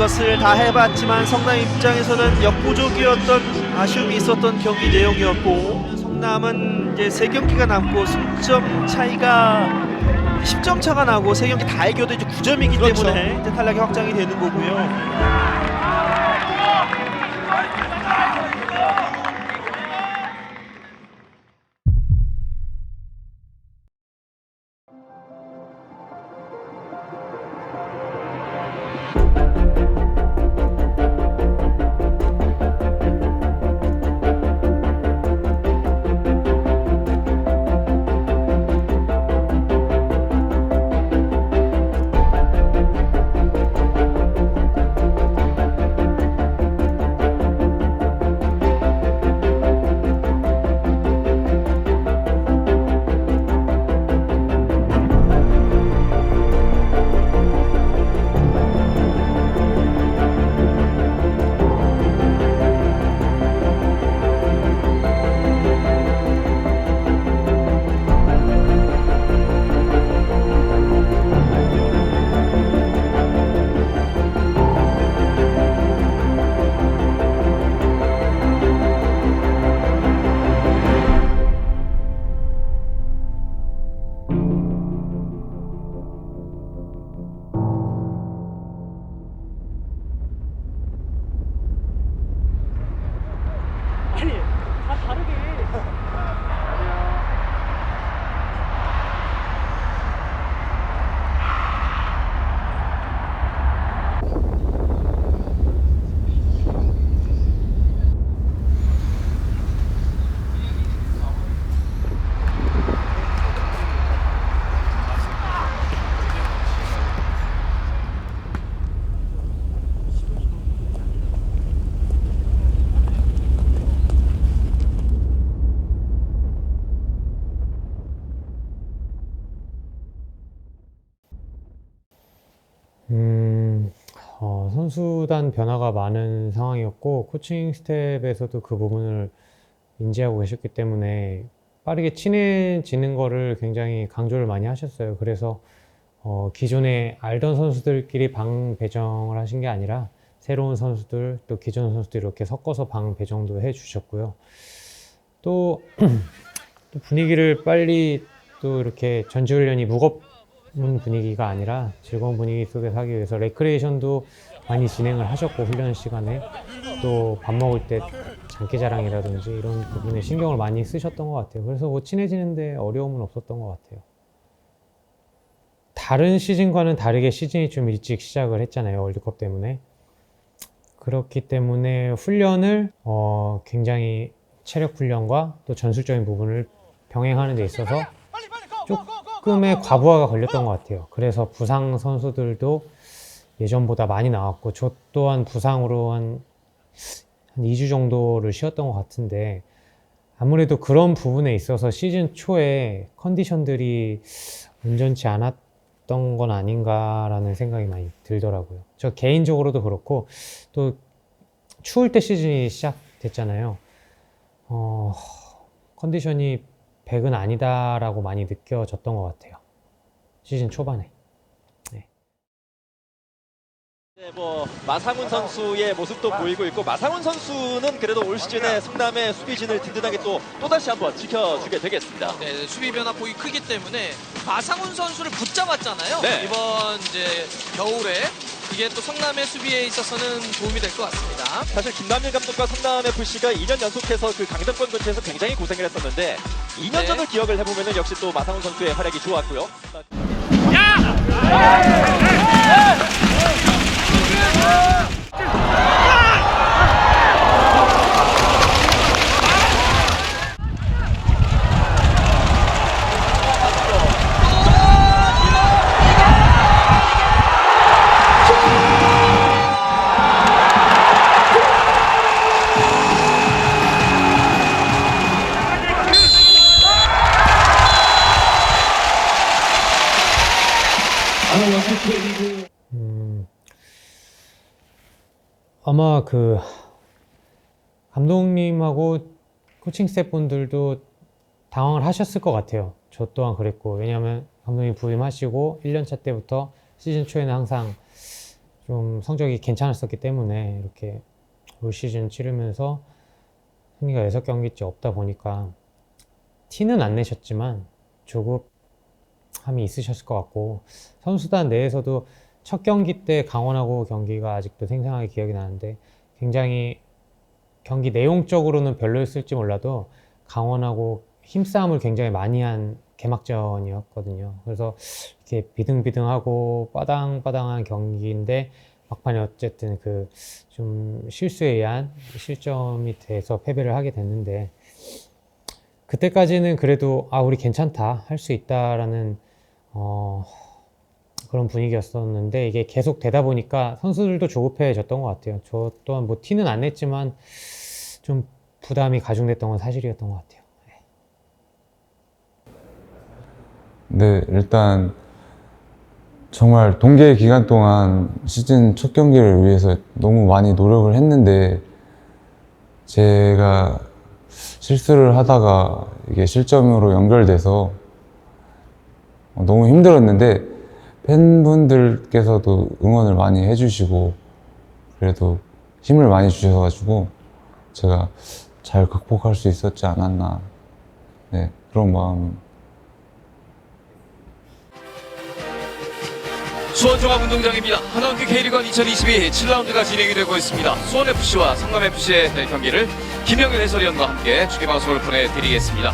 것을 다 해봤지만 성남 입장에서는 역부족이었던 아쉬움이 있었던 경기 내용이었고, 성남은 이제 3경기가 남고 승점 차이가 10점 차가 나고 3경기 다 이겨도 이제 9점이기 그렇죠. 때문에 이제 탈락이 확정이 되는 거고요. 아니 다 다르게. 선수단 변화가 많은 상황이었고, 코칭 스텝에서도 그 부분을 인지하고 계셨기 때문에 빠르게 친해지는 거를 굉장히 강조를 많이 하셨어요. 그래서 기존에 알던 선수들끼리 방 배정을 하신 게 아니라 새로운 선수들, 또 기존 선수들 이렇게 섞어서 방 배정도 해 주셨고요. 또, 또 분위기를 빨리 또 이렇게 전지훈련이 무겁은 분위기가 아니라 즐거운 분위기 속에서 하기 위해서 레크레이션도 많이 진행을 하셨고, 훈련 시간에 또 밥 먹을 때 장기자랑이라든지 이런 부분에 신경을 많이 쓰셨던 것 같아요. 그래서 뭐 친해지는데 어려움은 없었던 것 같아요. 다른 시즌과는 다르게 시즌이 좀 일찍 시작을 했잖아요, 월드컵 때문에. 그렇기 때문에 훈련을 굉장히 체력 훈련과 또 전술적인 부분을 병행하는 데 있어서 조금의 과부하가 걸렸던 것 같아요. 그래서 부상 선수들도 예전보다 많이 나왔고, 저 또한 부상으로 한 2주 정도를 쉬었던 것 같은데, 아무래도 그런 부분에 있어서 시즌 초에 컨디션들이 온전치 않았던 건 아닌가라는 생각이 많이 들더라고요. 저 개인적으로도 그렇고, 또 추울 때 시즌이 시작됐잖아요. 컨디션이 100은 아니다라고 많이 느껴졌던 것 같아요, 시즌 초반에. 네, 뭐 마상훈 선수의 모습도 보이고 있고, 마상훈 선수는 그래도 올 시즌에 성남의 수비진을 든든하게 또다시 한번 지켜주게 되겠습니다. 네, 수비 변화 폭이 크기 때문에 마상훈 선수를 붙잡았잖아요. 네. 이번 이제 겨울에 이게 또 성남의 수비에 있어서는 도움이 될 것 같습니다. 사실 김남일 감독과 성남 FC가 2년 연속해서 그 강등권 근처에서 굉장히 고생을 했었는데, 2년 네. 전을 기억을 해보면 역시 또 마상훈 선수의 활약이 좋았고요. 아마 그 감독님하고 코칭 스태프분들도 당황을 하셨을 것 같아요. 저 또한 그랬고, 왜냐하면 감독님 부임하시고 1년차 때부터 시즌 초에는 항상 좀 성적이 괜찮았었기 때문에 이렇게 올 시즌 치르면서 승리가 6경기째 없다 보니까 티는 안 내셨지만 조급함이 있으셨을 것 같고, 선수단 내에서도 첫 경기 때 강원하고 경기가 아직도 생생하게 기억이 나는데 굉장히 경기 내용적으로는 별로였을지 몰라도 강원하고 힘싸움을 굉장히 많이 한 개막전이었거든요. 그래서 이렇게 비등비등하고 빠당빠당한 경기인데 막판에 어쨌든 그 좀 실수에 의한 실점이 돼서 패배를 하게 됐는데, 그때까지는 그래도 우리 괜찮다, 할 수 있다라는 그런 분위기였었는데, 이게 계속 되다 보니까 선수들도 조급해졌던 것 같아요. 저 또한 뭐 티는 안 냈지만 좀 부담이 가중됐던 건 사실이었던 것 같아요. 네, 일단 정말 동계 기간 동안 시즌 첫 경기를 위해서 너무 많이 노력을 했는데, 제가 실수를 하다가 이게 실점으로 연결돼서 너무 힘들었는데, 팬분들께서도 응원을 많이 해주시고 그래도 힘을 많이 주셔가지고 제가 잘 극복할 수 있었지 않았나, 네, 그런 마음. 수원종합운동장입니다. 하나원큐 K리그1 2022 7라운드가 진행이 되고 있습니다. 수원FC와 성남FC의 경기를 김영일 해설위원과 함께 중계방송을 보내드리겠습니다.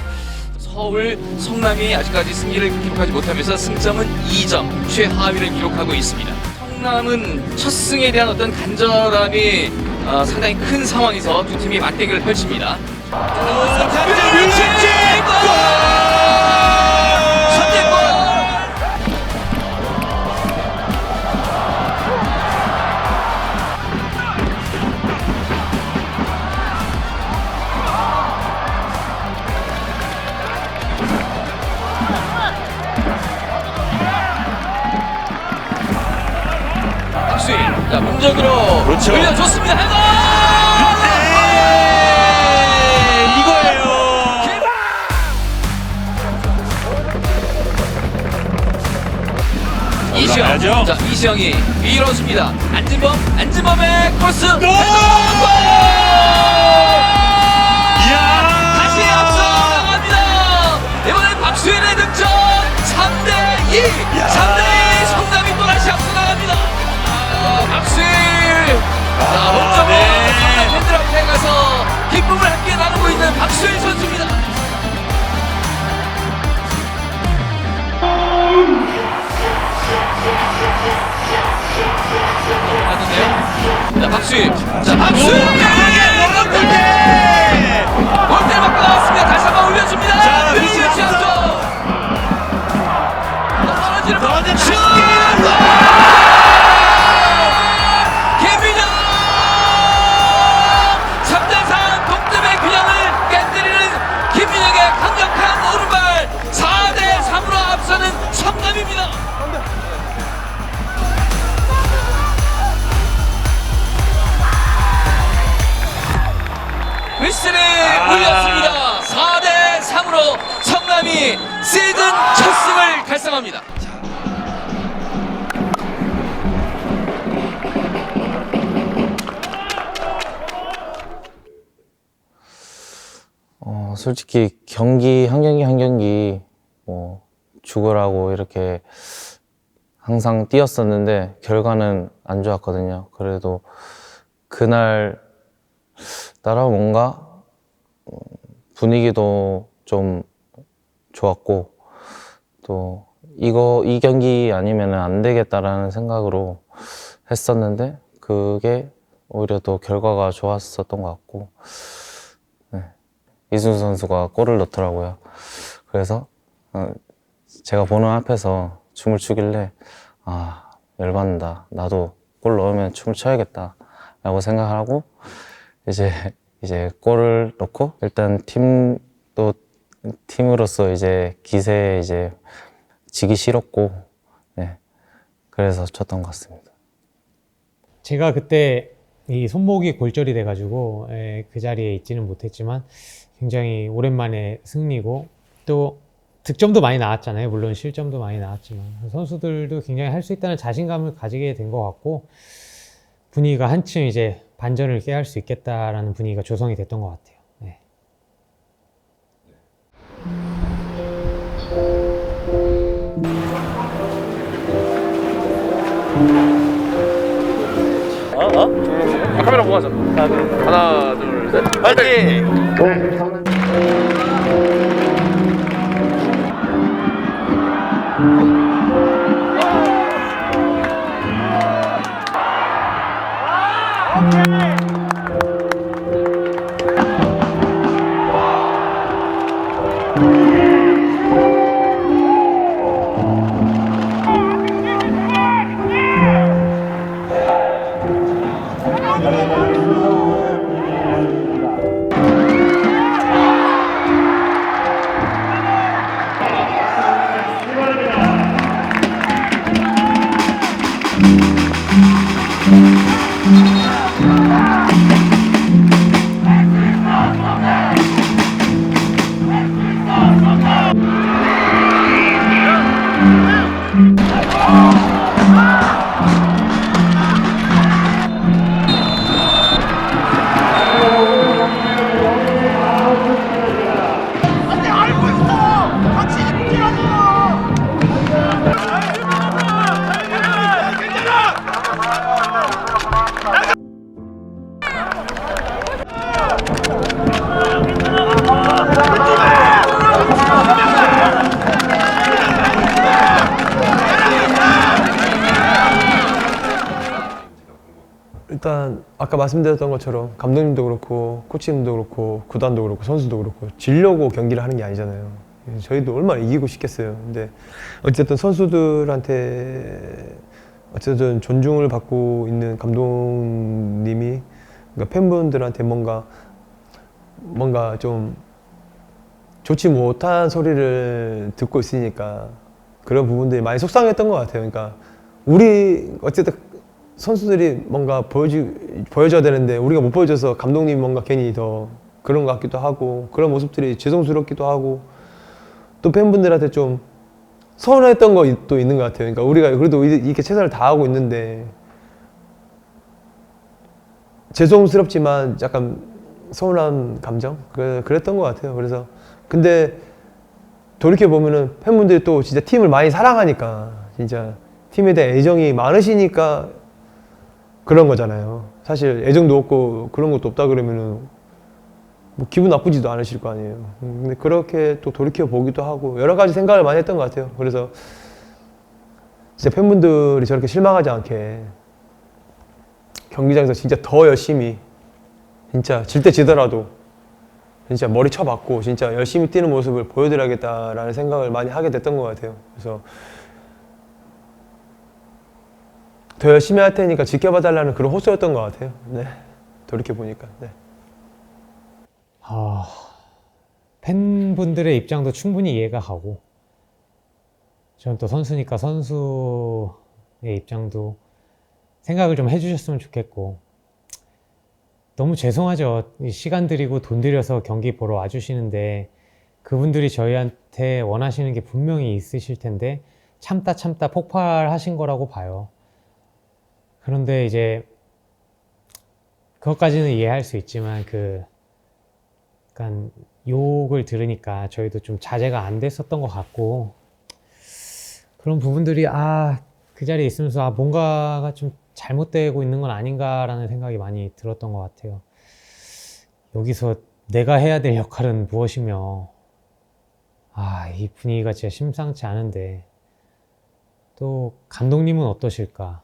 서울 성남이 아직까지 승리를 기록하지 못하면서 승점은 2점, 최하위를 기록하고 있습니다. 성남은 첫 승에 대한 어떤 간절함이 상당히 큰 상황에서 두 팀이 맞대결을 펼칩니다. 자, 문전으로 그렇죠. 올려줬습니다. 헤더! 이거예요. 이시영. 올라가야죠. 자, 이시영이 밀어줍니다. 안진범의 크로스. 헤더! 골! 다시 앞서 나갑니다. 이번엔 박수현의 득점. 3대2. 3대2. 성남이 또 다시 앞서 나갑니다. 박수일. 자, 홈점으로 성남 팬들 앞에 가서 기쁨을 함께 나누고 있는 박수일 선수입니다. 맞는데요? 자, 박수일. 자, 박수일! 골대 맞고 나왔습니다. 다시 한번 올려줍니다. 자, 밀리지 박수. 않죠. 떨어지는 볼. 슛! 김민영! 3대3 동점의 균형을 깨뜨리는 김민영의 강력한 오른발. 4대3으로 앞서는 성남입니다. 휘슬이 울렸습니다. 4대3으로 성남이 시즌 첫 승을 달성합니다. 솔직히 경기 한 경기 한 경기 뭐 죽으라고 이렇게 항상 뛰었었는데 결과는 안 좋았거든요. 그래도 그날 따라 뭔가 분위기도 좀 좋았고, 또 이 경기 아니면 안 되겠다라는 생각으로 했었는데 그게 오히려 더 결과가 좋았었던 것 같고, 이승우 선수가 골을 넣더라고요. 그래서 제가 보는 앞에서 춤을 추길래 열받는다. 나도 골 넣으면 춤을 춰야겠다 라고 생각을 하고 이제 골을 넣고, 일단 팀으로서 이제 기세에 이제 지기 싫었고, 그래서 쳤던 것 같습니다. 제가 그때 이 손목이 골절이 돼가지고 그 자리에 있지는 못했지만 굉장히 오랜만에 승리고, 또 득점도 많이 나왔잖아요. 물론 실점도 많이 나왔지만 선수들도 굉장히 할 수 있다는 자신감을 가지게 된 것 같고 분위기가 한층 이제 반전을 깨할 수 있겠다라는 분위기가 조성이 됐던 것 같아요. 네. 카메라 보고 하자. 하나, 둘, 셋. 파이팅! 일단 아까 말씀드렸던 것처럼 감독님도 그렇고 코치님도 그렇고 구단도 그렇고 선수도 그렇고 지려고 경기를 하는 게 아니잖아요. 저희도 얼마나 이기고 싶겠어요. 근데 어쨌든 선수들한테 어쨌든 존중을 받고 있는 감독님이 그러니까 팬분들한테 뭔가 좀 좋지 못한 소리를 듣고 있으니까 그런 부분들이 많이 속상했던 것 같아요. 그러니까 우리 어쨌든 선수들이 뭔가 보여줘야 되는데 우리가 못 보여줘서 감독님이 뭔가 괜히 더 그런 것 같기도 하고 그런 모습들이 죄송스럽기도 하고 또 팬분들한테 좀 서운했던 것도 있는 것 같아요. 그러니까 우리가 그래도 이렇게 최선을 다하고 있는데 죄송스럽지만 약간 서운한 감정? 그랬던 것 같아요. 그래서 근데 돌이켜보면은 팬분들이 또 진짜 팀을 많이 사랑하니까 진짜 팀에 대한 애정이 많으시니까 그런 거잖아요. 사실 애정도 없고 그런 것도 없다 그러면은 뭐 기분 나쁘지도 않으실 거 아니에요. 근데 그렇게 또 돌이켜 보기도 하고 여러 가지 생각을 많이 했던 것 같아요. 그래서 진짜 팬분들이 저렇게 실망하지 않게 경기장에서 진짜 더 열심히 진짜 질 때 지더라도 진짜 머리 쳐박고 진짜 열심히 뛰는 모습을 보여드려야겠다라는 생각을 많이 하게 됐던 것 같아요. 그래서 더 열심히 할 테니까 지켜봐 달라는 그런 호소였던 것 같아요. 네. 돌이켜 보니까. 네. 팬분들의 입장도 충분히 이해가 가고 저는 또 선수니까 선수의 입장도 생각을 좀 해주셨으면 좋겠고 너무 죄송하죠. 시간 들이고 돈 들여서 경기 보러 와주시는데 그분들이 저희한테 원하시는 게 분명히 있으실 텐데 참다 폭발하신 거라고 봐요. 그런데 이제 그것까지는 이해할 수 있지만 약간 욕을 들으니까 저희도 좀 자제가 안 됐었던 것 같고 그런 부분들이 그 자리에 있으면서 뭔가가 좀 잘못되고 있는 건 아닌가라는 생각이 많이 들었던 것 같아요. 여기서 내가 해야 될 역할은 무엇이며 이 분위기가 진짜 심상치 않은데 또 감독님은 어떠실까?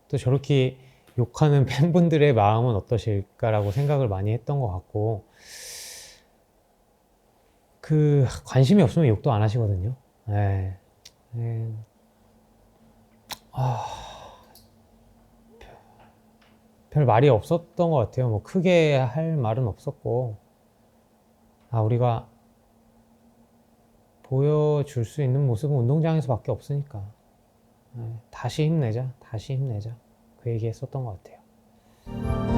또 저렇게 욕하는 팬분들의 마음은 어떠실까라고 생각을 많이 했던 것 같고 관심이 없으면 욕도 안 하시거든요. 네. 별 말이 없었던 것 같아요. 뭐 크게 할 말은 없었고 우리가 보여줄 수 있는 모습은 운동장에서밖에 없으니까 다시 힘내자 그 얘기 했었던 것 같아요.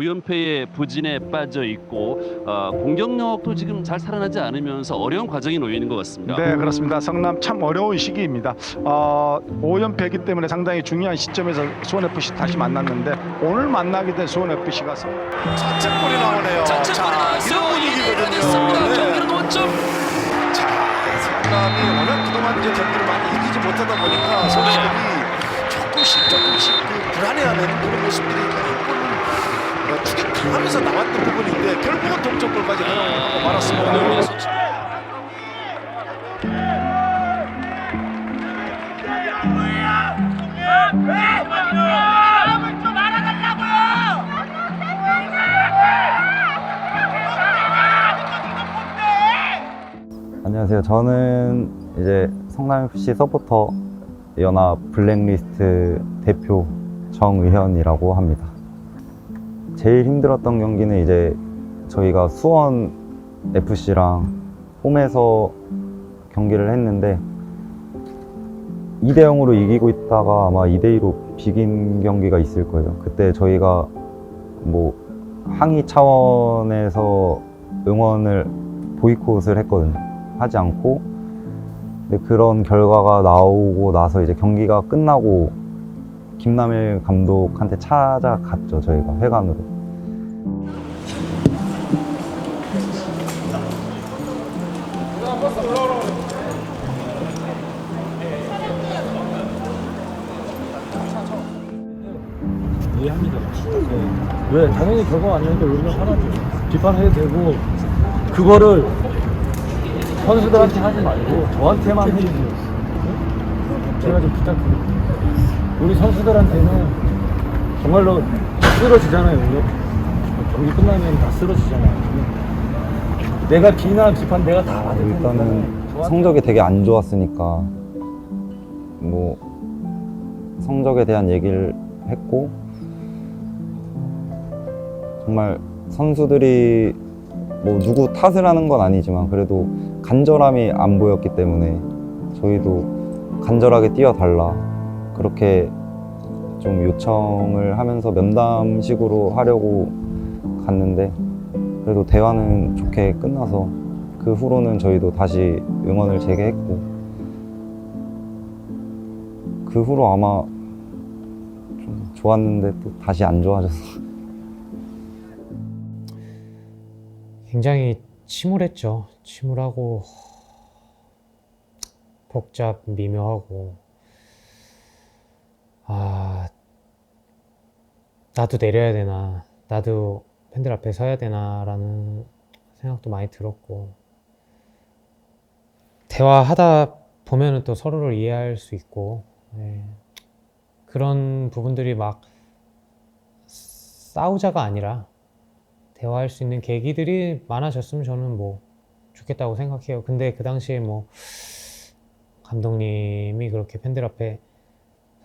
5연패의 부진에 빠져 있고 공격력도 지금 잘 살아나지 않으면서 어려운 과정이 놓여 있는 것 같습니다. 네, 그렇습니다. 성남 참 어려운 시기입니다. 5연패이기 때문에 상당히 중요한 시점에서 수원FC 다시 만났는데 오늘 만나게 된 수원FC가 자책골이 나오네요. 자책골이 나왔어요. 이런 분위기거든요. 됐습니다. 네. 경기는 원점. 자, 성남이 워낙 그동안 이제 경기를 많이 이기지 못하다 보니까 선수들이 조금씩 불안해하는 그런 모습들이 한골 투기당하면서 나왔던 부분인데 결국은 동점골까지 하고 말았습니다. 오늘 선수. 안녕하세요. 저는 이제 성남FC 서포터 연합 블랙리스트 대표 정의현이라고 합니다. 제일 힘들었던 경기는 이제 저희가 수원FC랑 홈에서 경기를 했는데 2대0으로 이기고 있다가 아마 2대2로 비긴 경기가 있을 거예요. 그때 저희가 뭐 항의 차원에서 응원을 보이콧을 했거든요. 하지 않고, 근데 그런 결과가 나오고 나서 이제 경기가 끝나고 김남일 감독한테 찾아갔죠. 저희가 회관으로. 이해합니다. 왜? 당연히 결과가 아니니까 우리가 하나죠. 비판해도 되고 그거를 선수들한테 하지 말고 저한테만 해주세요. 제가 좀 부탁드립니다. 우리 선수들한테는 정말로 쓰러지잖아요. 경기 끝나면 다 쓰러지잖아요. 내가 비난, 비판 내가 다 받을 테니까. 일단은 성적이 되게 안 좋았으니까 뭐 성적에 대한 얘기를 했고, 정말 선수들이 뭐 누구 탓을 하는 건 아니지만 그래도 간절함이 안 보였기 때문에 저희도 간절하게 뛰어달라 그렇게 좀 요청을 하면서 면담식으로 하려고 갔는데, 그래도 대화는 좋게 끝나서 그 후로는 저희도 다시 응원을 재개했고, 그 후로 아마 좀 좋았는데 또 다시 안 좋아져서 굉장히 침울했죠. 침울하고 복잡, 미묘하고, 나도 내려야 되나, 나도 팬들 앞에 서야 되나 라는 생각도 많이 들었고, 대화하다 보면은 또 서로를 이해할 수 있고, 그런 부분들이 막 싸우자가 아니라 대화할 수 있는 계기들이 많아졌으면 저는 뭐 좋겠다고 생각해요. 근데 그 당시에 뭐 감독님이 그렇게 팬들 앞에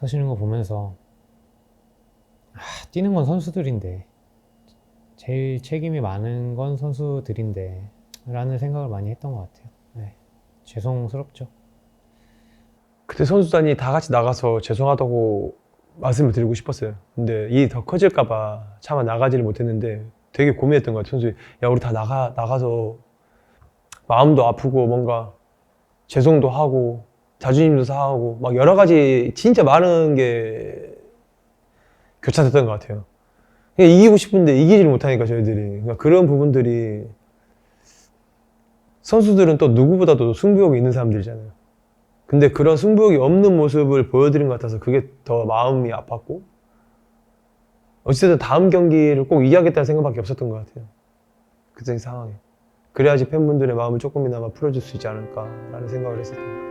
서시는 거 보면서 뛰는 건 선수들인데, 제일 책임이 많은 건 선수들인데 라는 생각을 많이 했던 것 같아요. 죄송스럽죠. 그때 선수단이 다 같이 나가서 죄송하다고 말씀을 드리고 싶었어요. 근데 일이 더 커질까봐 차마 나가지를 못했는데 되게 고민했던 것 같아요. 선수들이 야, 우리 다 나가서 마음도 아프고 뭔가 죄송도 하고 자존심도 상하고 막 여러 가지 진짜 많은 게 교차됐던 것 같아요. 그냥 이기고 싶은데 이기지를 못하니까 저희들이. 그러니까 그런 부분들이, 선수들은 또 누구보다도 승부욕이 있는 사람들이잖아요. 근데 그런 승부욕이 없는 모습을 보여드린 것 같아서 그게 더 마음이 아팠고, 어쨌든 다음 경기를 꼭 이겨야겠다는 생각밖에 없었던 것 같아요. 그때 상황에. 그래야지 팬분들의 마음을 조금이나마 풀어줄 수 있지 않을까라는 생각을 했었던 것 같아요.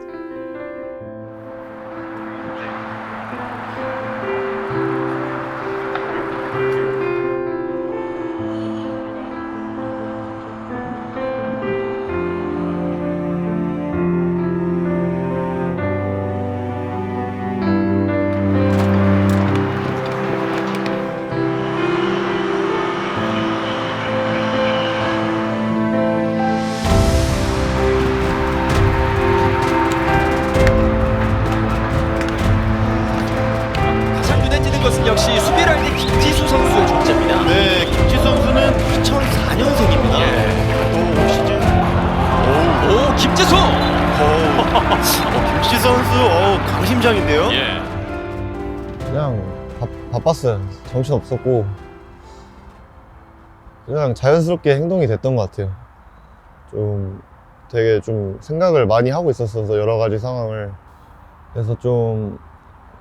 가장 눈에 띄는 것은 역시 수비라인의 김지수 선수의 존재입니다. 네, 김씨 선수 강심장인데요. 예. 그냥 바빴어요. 정신 없었고 그냥 자연스럽게 행동이 됐던 것 같아요. 좀 되게 좀 생각을 많이 하고 있었어서 여러 가지 상황을, 그래서 좀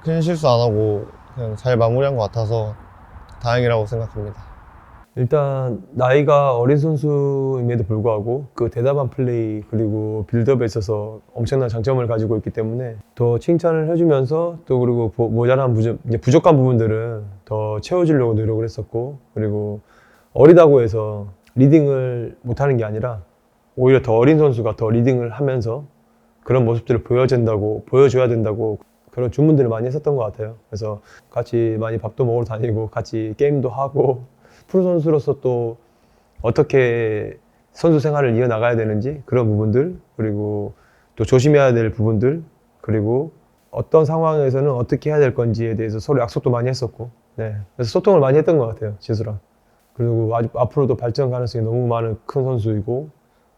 큰 실수 안 하고 그냥 잘 마무리한 것 같아서 다행이라고 생각합니다. 일단 나이가 어린 선수임에도 불구하고 그 대담한 플레이 그리고 빌드업에 있어서 엄청난 장점을 가지고 있기 때문에 더 칭찬을 해주면서 또 그리고 모자란 이제 부족한 부분들은 더 채워주려고 노력을 했었고, 그리고 어리다고 해서 리딩을 못하는 게 아니라 오히려 더 어린 선수가 더 리딩을 하면서 그런 모습들을 보여줘야 된다고 그런 주문들을 많이 했었던 것 같아요. 그래서 같이 많이 밥도 먹으러 다니고 같이 게임도 하고, 프로 선수로서 또 어떻게 선수 생활을 이어나가야 되는지 그런 부분들, 그리고 또 조심해야 될 부분들, 그리고 어떤 상황에서는 어떻게 해야 될 건지에 대해서 서로 약속도 많이 했었고, 네. 그래서 소통을 많이 했던 것 같아요, 지수랑. 그리고 앞으로도 발전 가능성이 너무 많은 큰 선수이고,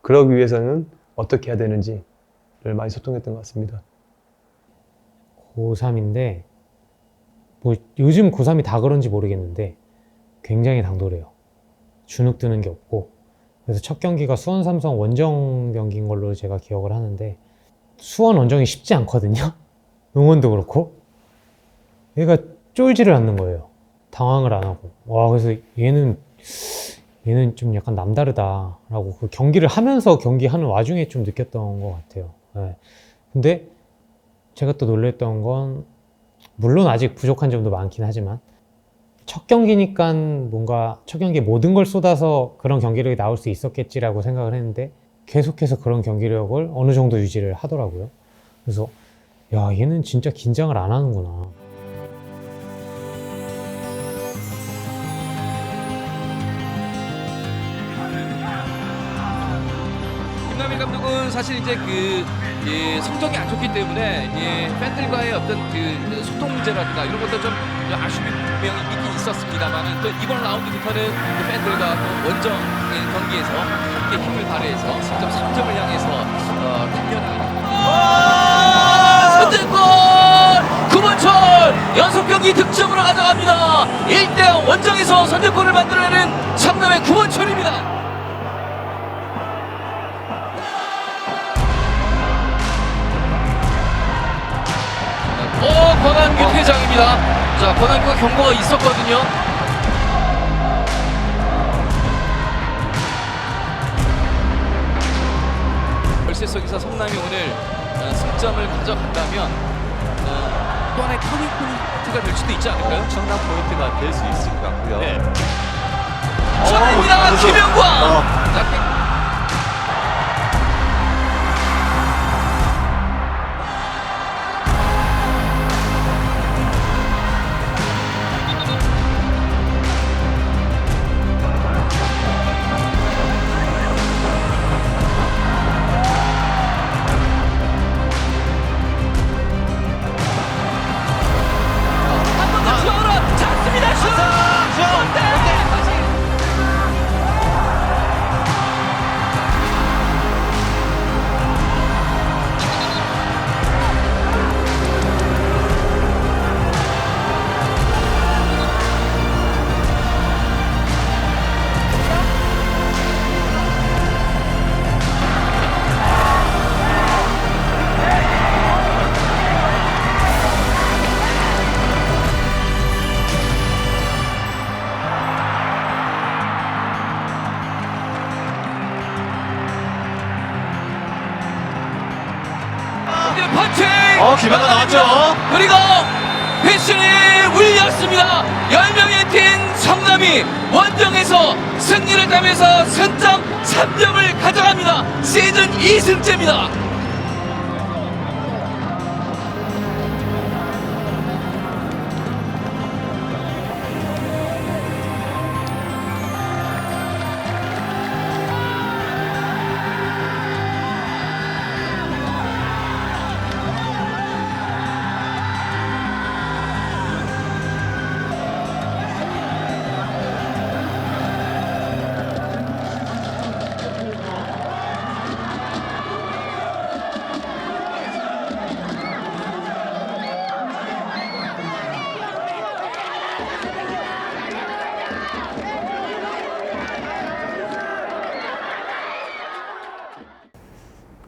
그러기 위해서는 어떻게 해야 되는지를 많이 소통했던 것 같습니다. 고3인데 뭐 요즘 고3이 다 그런지 모르겠는데 굉장히 당돌해요. 주눅 드는 게 없고, 그래서 첫 경기가 수원 삼성 원정 경기인 걸로 제가 기억을 하는데 수원 원정이 쉽지 않거든요. 응원도 그렇고 얘가 쫄지를 않는 거예요. 당황을 안 하고. 와, 그래서 얘는 좀 약간 남다르다라고 그 경기를 하면서 경기하는 와중에 좀 느꼈던 것 같아요. 네. 근데 제가 또 놀랬던 건, 물론 아직 부족한 점도 많긴 하지만 첫 경기니까 뭔가 첫 경기에 모든 걸 쏟아서 그런 경기력이 나올 수 있었겠지라고 생각을 했는데 계속해서 그런 경기력을 어느 정도 유지를 하더라고요. 그래서 야, 얘는 진짜 긴장을 안 하는구나. 김남일 감독은 사실 이제 성적이 안 좋기 때문에 팬들과의 어떤 그 소통 문제라든가 이런 것도 좀 아쉬움이 분명히 있긴 있었습니다만은 또 이번 라운드부터는 팬들과 또 원정 경기에서 함께 힘을 발휘해서 승점 3점을 향해서 선제골! 구본철 연속 경기 득점으로 가져갑니다. 1대0 원정에서 선제골을 만들어내는 성남의 구본철입니다. 권한규 퇴장입니다. 자, 권한규가 경고가 있었거든요. 열세 속에서 성남이 오늘 승점을 가져간다면 또 하나의 터닝 포인트가 될 수도 있지 않을까요? 엄청난 포인트가 될 수 있을 것 같고요. 네. 전입니다. 김영광. 기회가 나왔죠. 그리고 패션이 울렸습니다. 10명의 팀 성남이 원정에서 승리를 따면서 승점 3점을 가져갑니다. 시즌 2승째입니다.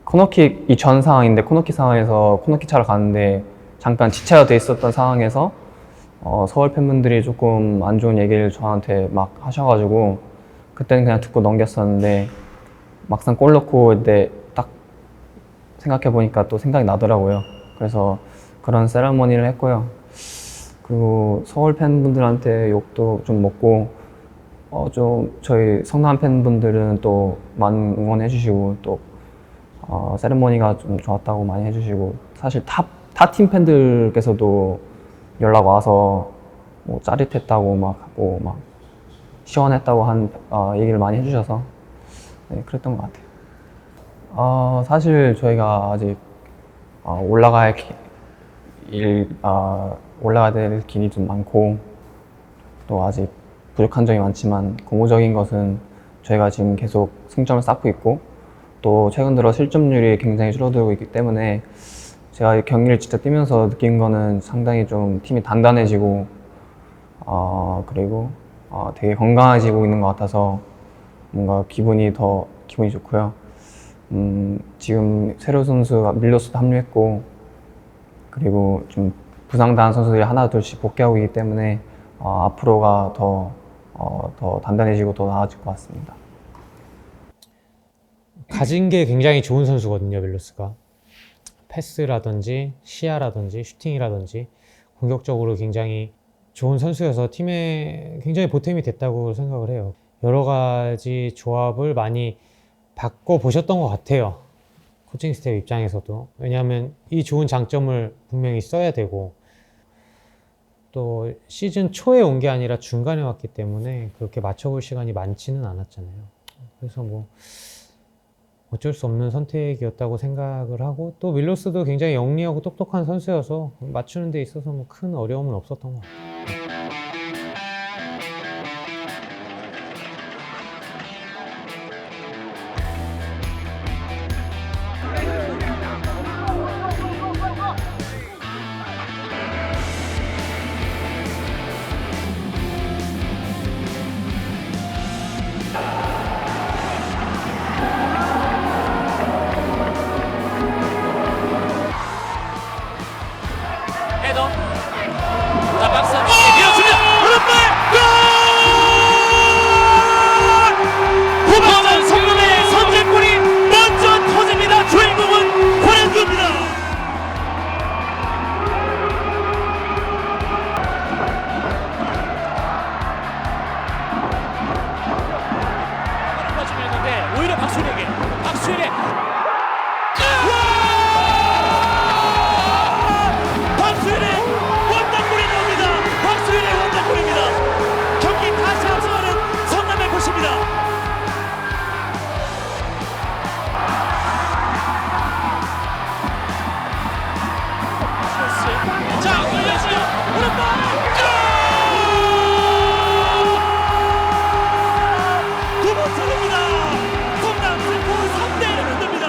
코너킥 이 전 상황인데 코너킥 상황에서 코너킥 차로 가는데 잠깐 지체가 돼 있었던 상황에서 서울 팬분들이 조금 안 좋은 얘기를 저한테 막 하셔가지고 그때는 그냥 듣고 넘겼었는데 막상 골 넣고 이제 딱 생각해 보니까 또 생각이 나더라고요. 그래서 그런 세레머니를 했고요. 그리고 서울 팬분들한테 욕도 좀 먹고 좀 저희 성남 팬분들은 또 많이 응원해 주시고 또 세레머니가 좀 좋았다고 많이 해주시고 사실 타 팀 팬들께서도 연락 와서 뭐 짜릿했다고 막 하고 막 시원했다고 한 얘기를 많이 해주셔서 네, 그랬던 것 같아요. 사실 저희가 아직 올라가야 될 길이 좀 많고 또 아직 부족한 점이 많지만 고무적인 것은 저희가 지금 계속 승점을 쌓고 있고 또 최근 들어 실점률이 굉장히 줄어들고 있기 때문에 제가 경기를 직접 뛰면서 느낀 거는 상당히 좀 팀이 단단해지고 그리고 되게 건강해지고 있는 것 같아서 뭔가 기분이 좋고요. 지금 새로 선수가 밀로스도 합류했고 그리고 좀 부상당한 선수들이 하나 둘씩 복귀하고 있기 때문에 앞으로가 더 단단해지고 더 나아질 것 같습니다. 가진 게 굉장히 좋은 선수거든요, 밀로스가. 패스라든지 시야라든지 슈팅이라든지 공격적으로 굉장히 좋은 선수여서 팀에 굉장히 보탬이 됐다고 생각을 해요. 여러 가지 조합을 많이 바꿔보셨던 것 같아요, 코칭 스태프 입장에서도. 왜냐하면 이 좋은 장점을 분명히 써야 되고 또 시즌 초에 온 게 아니라 중간에 왔기 때문에 그렇게 맞춰볼 시간이 많지는 않았잖아요. 그래서 뭐 어쩔 수 없는 선택이었다고 생각을 하고 또 밀로스도 굉장히 영리하고 똑똑한 선수여서 맞추는 데 있어서 뭐 큰 어려움은 없었던 것 같아요. 헤더. 자, 박스 안쪽에 밀어줍니다. 오른발 골! 후반전 성남의 선제골이 먼저 터집니다. 주인공은 권현주입니다. 빠지면는데 오히려 박수현에게 박수현의 원단골이 나옵니다. 박수현의 원단골입니다. 경기 다시 앞서가는 성남의 것입니다. 자, 올려주요. 오른발 골! 9번 차례입니다. 성남 승부 3대1을 만듭니다.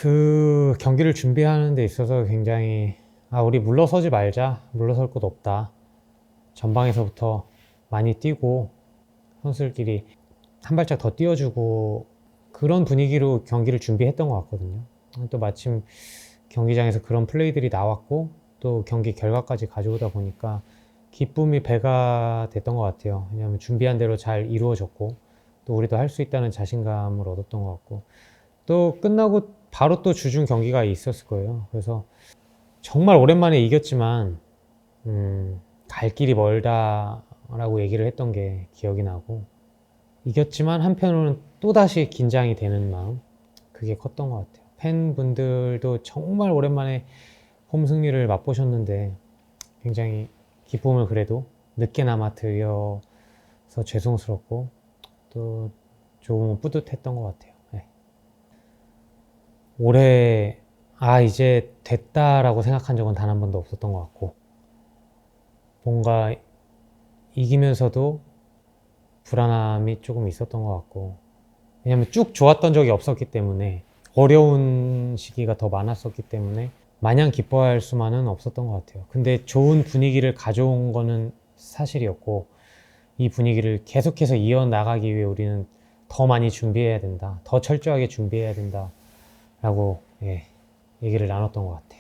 그 경기를 준비하는 데 있어서 굉장히 우리 물러서지 말자, 물러설 곳 없다, 전방에서부터 많이 뛰고 선수들끼리 한 발짝 더 뛰어주고 그런 분위기로 경기를 준비했던 것 같거든요. 또 마침 경기장에서 그런 플레이들이 나왔고 또 경기 결과까지 가져오다 보니까 기쁨이 배가 됐던 것 같아요. 왜냐하면 준비한 대로 잘 이루어졌고 또 우리도 할 수 있다는 자신감을 얻었던 것 같고 또 끝나고 바로 또 주중 경기가 있었을 거예요. 그래서 정말 오랜만에 이겼지만 갈 길이 멀다라고 얘기를 했던 게 기억이 나고 이겼지만 한편으로는 또다시 긴장이 되는 마음, 그게 컸던 것 같아요. 팬분들도 정말 오랜만에 홈 승리를 맛보셨는데 굉장히 기쁨을 그래도 늦게나마 드려서 죄송스럽고 또 좀 뿌듯했던 것 같아요. 네. 올해 이제 됐다라고 생각한 적은 단 한 번도 없었던 것 같고 뭔가 이기면서도 불안함이 조금 있었던 것 같고 왜냐면 쭉 좋았던 적이 없었기 때문에 어려운 시기가 더 많았었기 때문에 마냥 기뻐할 수만은 없었던 것 같아요. 근데 좋은 분위기를 가져온 거는 사실이었고 이 분위기를 계속해서 이어나가기 위해 우리는 더 많이 준비해야 된다, 더 철저하게 준비해야 된다 라고 얘기를 나눴던 것 같아요.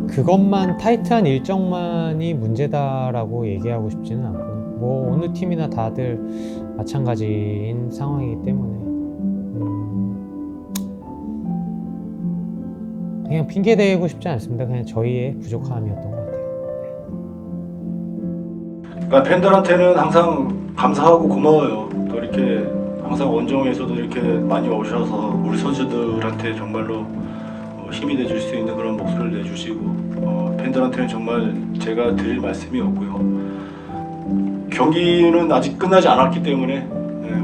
그것만 타이트한 일정만이 문제다라고 얘기하고 싶지는 않고 뭐 어느 팀이나 다들 마찬가지인 상황이기 때문에 그냥 핑계 대고 싶지 않습니다. 그냥 저희의 부족함이었던 것 같아요. 그러니까 팬들한테는 항상 감사하고 고마워요. 또 이렇게 항상 원정에서도 이렇게 많이 오셔서 우리 선수들한테 정말로 힘이 돼줄 수 있는 그런 목소리를 내주시고 팬들한테는 정말 제가 드릴 말씀이 없고요. 경기는 아직 끝나지 않았기 때문에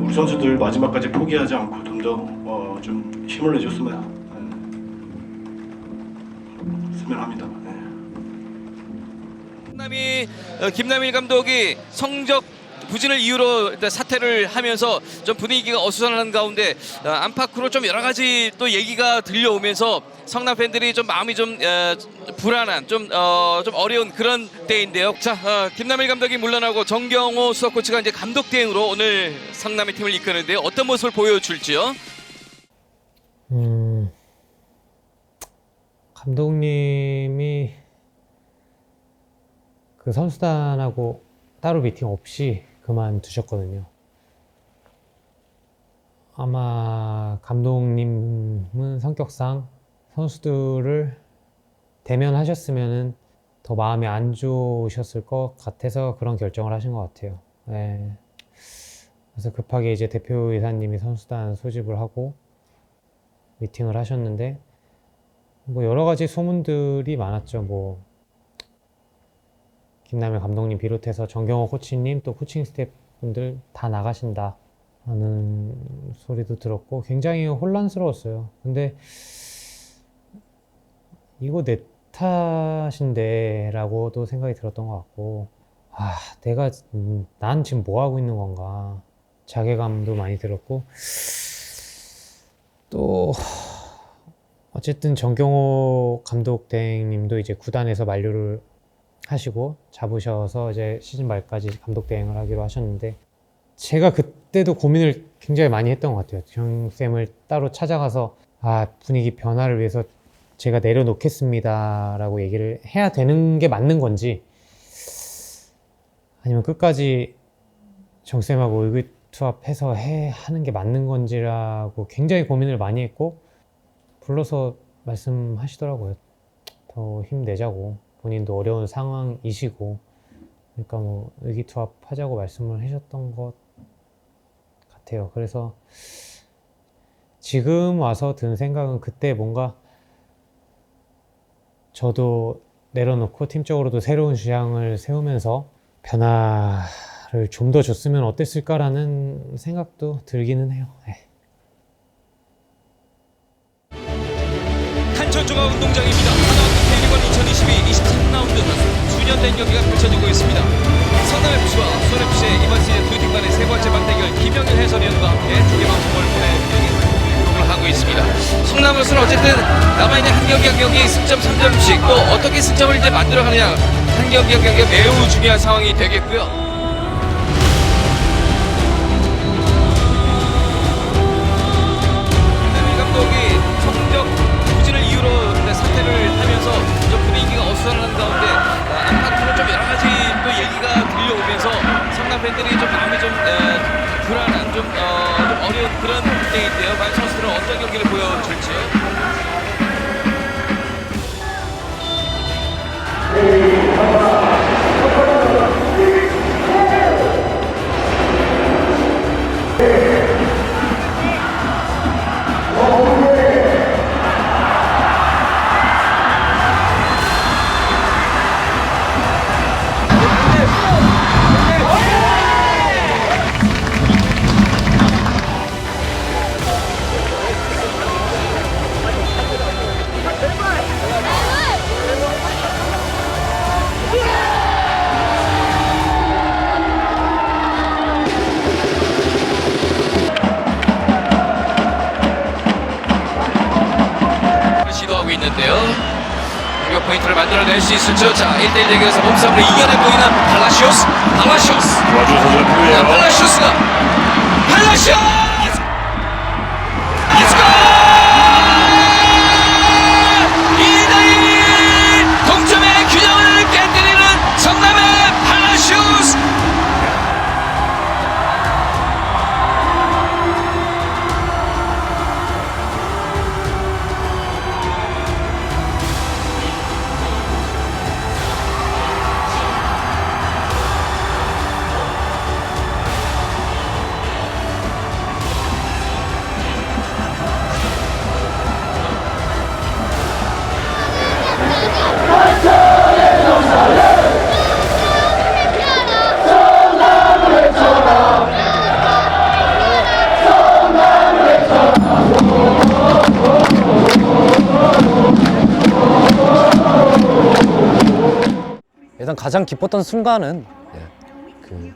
우리 선수들 마지막까지 포기하지 않고 좀 더 좀 힘을 내줬으면 합니다. 김남일 감독이 성적 부진을 이유로 일단 사퇴를 하면서 좀 분위기가 어수선한 가운데 안팎으로 좀 여러 가지 또 얘기가 들려오면서 성남 팬들이 좀 마음이 좀 불안한 좀 어려운 그런 때인데요. 자, 김남일 감독이 물러나고 정경호 수석 코치가 이제 감독 대행으로 오늘 성남의 팀을 이끄는데요. 어떤 모습을 보여줄지요? 감독님이 그 선수단하고 따로 미팅 없이 그만두셨거든요. 아마 감독님은 성격상 선수들을 대면하셨으면 더 마음이 안 좋으셨을 것 같아서 그런 결정을 하신 것 같아요. 그래서 급하게 이제 대표이사님이 선수단 소집을 하고 미팅을 하셨는데 뭐 여러 가지 소문들이 많았죠. 뭐 김남일 감독님 비롯해서 정경호 코치님 또 코칭 스태프분들 다 나가신다 하는 소리도 들었고 굉장히 혼란스러웠어요. 근데 이거 내 탓인데 라고도 생각이 들었던 것 같고 난 지금 뭐 하고 있는 건가 자괴감도 많이 들었고 또 어쨌든 정경호 감독 대행님도 이제 구단에서 만류를 하시고 잡으셔서 이제 시즌 말까지 감독 대행을 하기로 하셨는데, 제가 그때도 고민을 굉장히 많이 했던 것 같아요. 정쌤을 따로 찾아가서 분위기 변화를 위해서 제가 내려놓겠습니다 라고 얘기를 해야 되는 게 맞는 건지, 아니면 끝까지 정쌤하고 의기투합해서 하는 게 맞는 건지라고 굉장히 고민을 많이 했고, 불러서 말씀하시더라고요. 더 힘내자고, 본인도 어려운 상황이시고, 그러니까 뭐 의기투합하자고 말씀을 하셨던 것 같아요. 그래서 지금 와서 든 생각은, 그때 뭔가 저도 내려놓고 팀적으로도 새로운 주장을 세우면서 변화를 좀 더 줬으면 어땠을까라는 생각도 들기는 해요. 한천종합운동장입니다. 하나원동 K리그 2022 23라운드 수년된 경기가 펼쳐지고 있습니다. 성남FC와 수원FC의 이번 시즌 두 팀 간의 세 번째 맞대결, 김영일 해설위원과 함께 중계방송을 보내드리도록 하고 있습니다. 성남으로서는 어쨌든 남아있는 한 경기 한 경기 승점 3점씩, 또 어떻게 승점을 이제 만들어가느냐, 한 경기 한 경기가 매우 중요한 상황이 되겠고요. 사퇴를 하면서 좀 분위기가 어수선한 가운데 안팎으로 좀 여러 가지 또 얘기가 들려오면서 성남 팬들이 좀 마음이 좀 불안한, 좀 어려운 그런 때인데요. 과연 선수들은 어떤 경기를 보여줄지요? 시도하고 있는데요. 공격 포인트를 만들어낼 수 있을죠. 자, 1대1 대결에서 몸싸움을 이겨내 보이는 팔라시오스. 도와주는 선수가 필요해요. 팔라시오스! 이스골! 2대1 동점의 균형을 깨뜨리는 성남의 팔라시오스! 일단 가장 기뻤던 순간은 그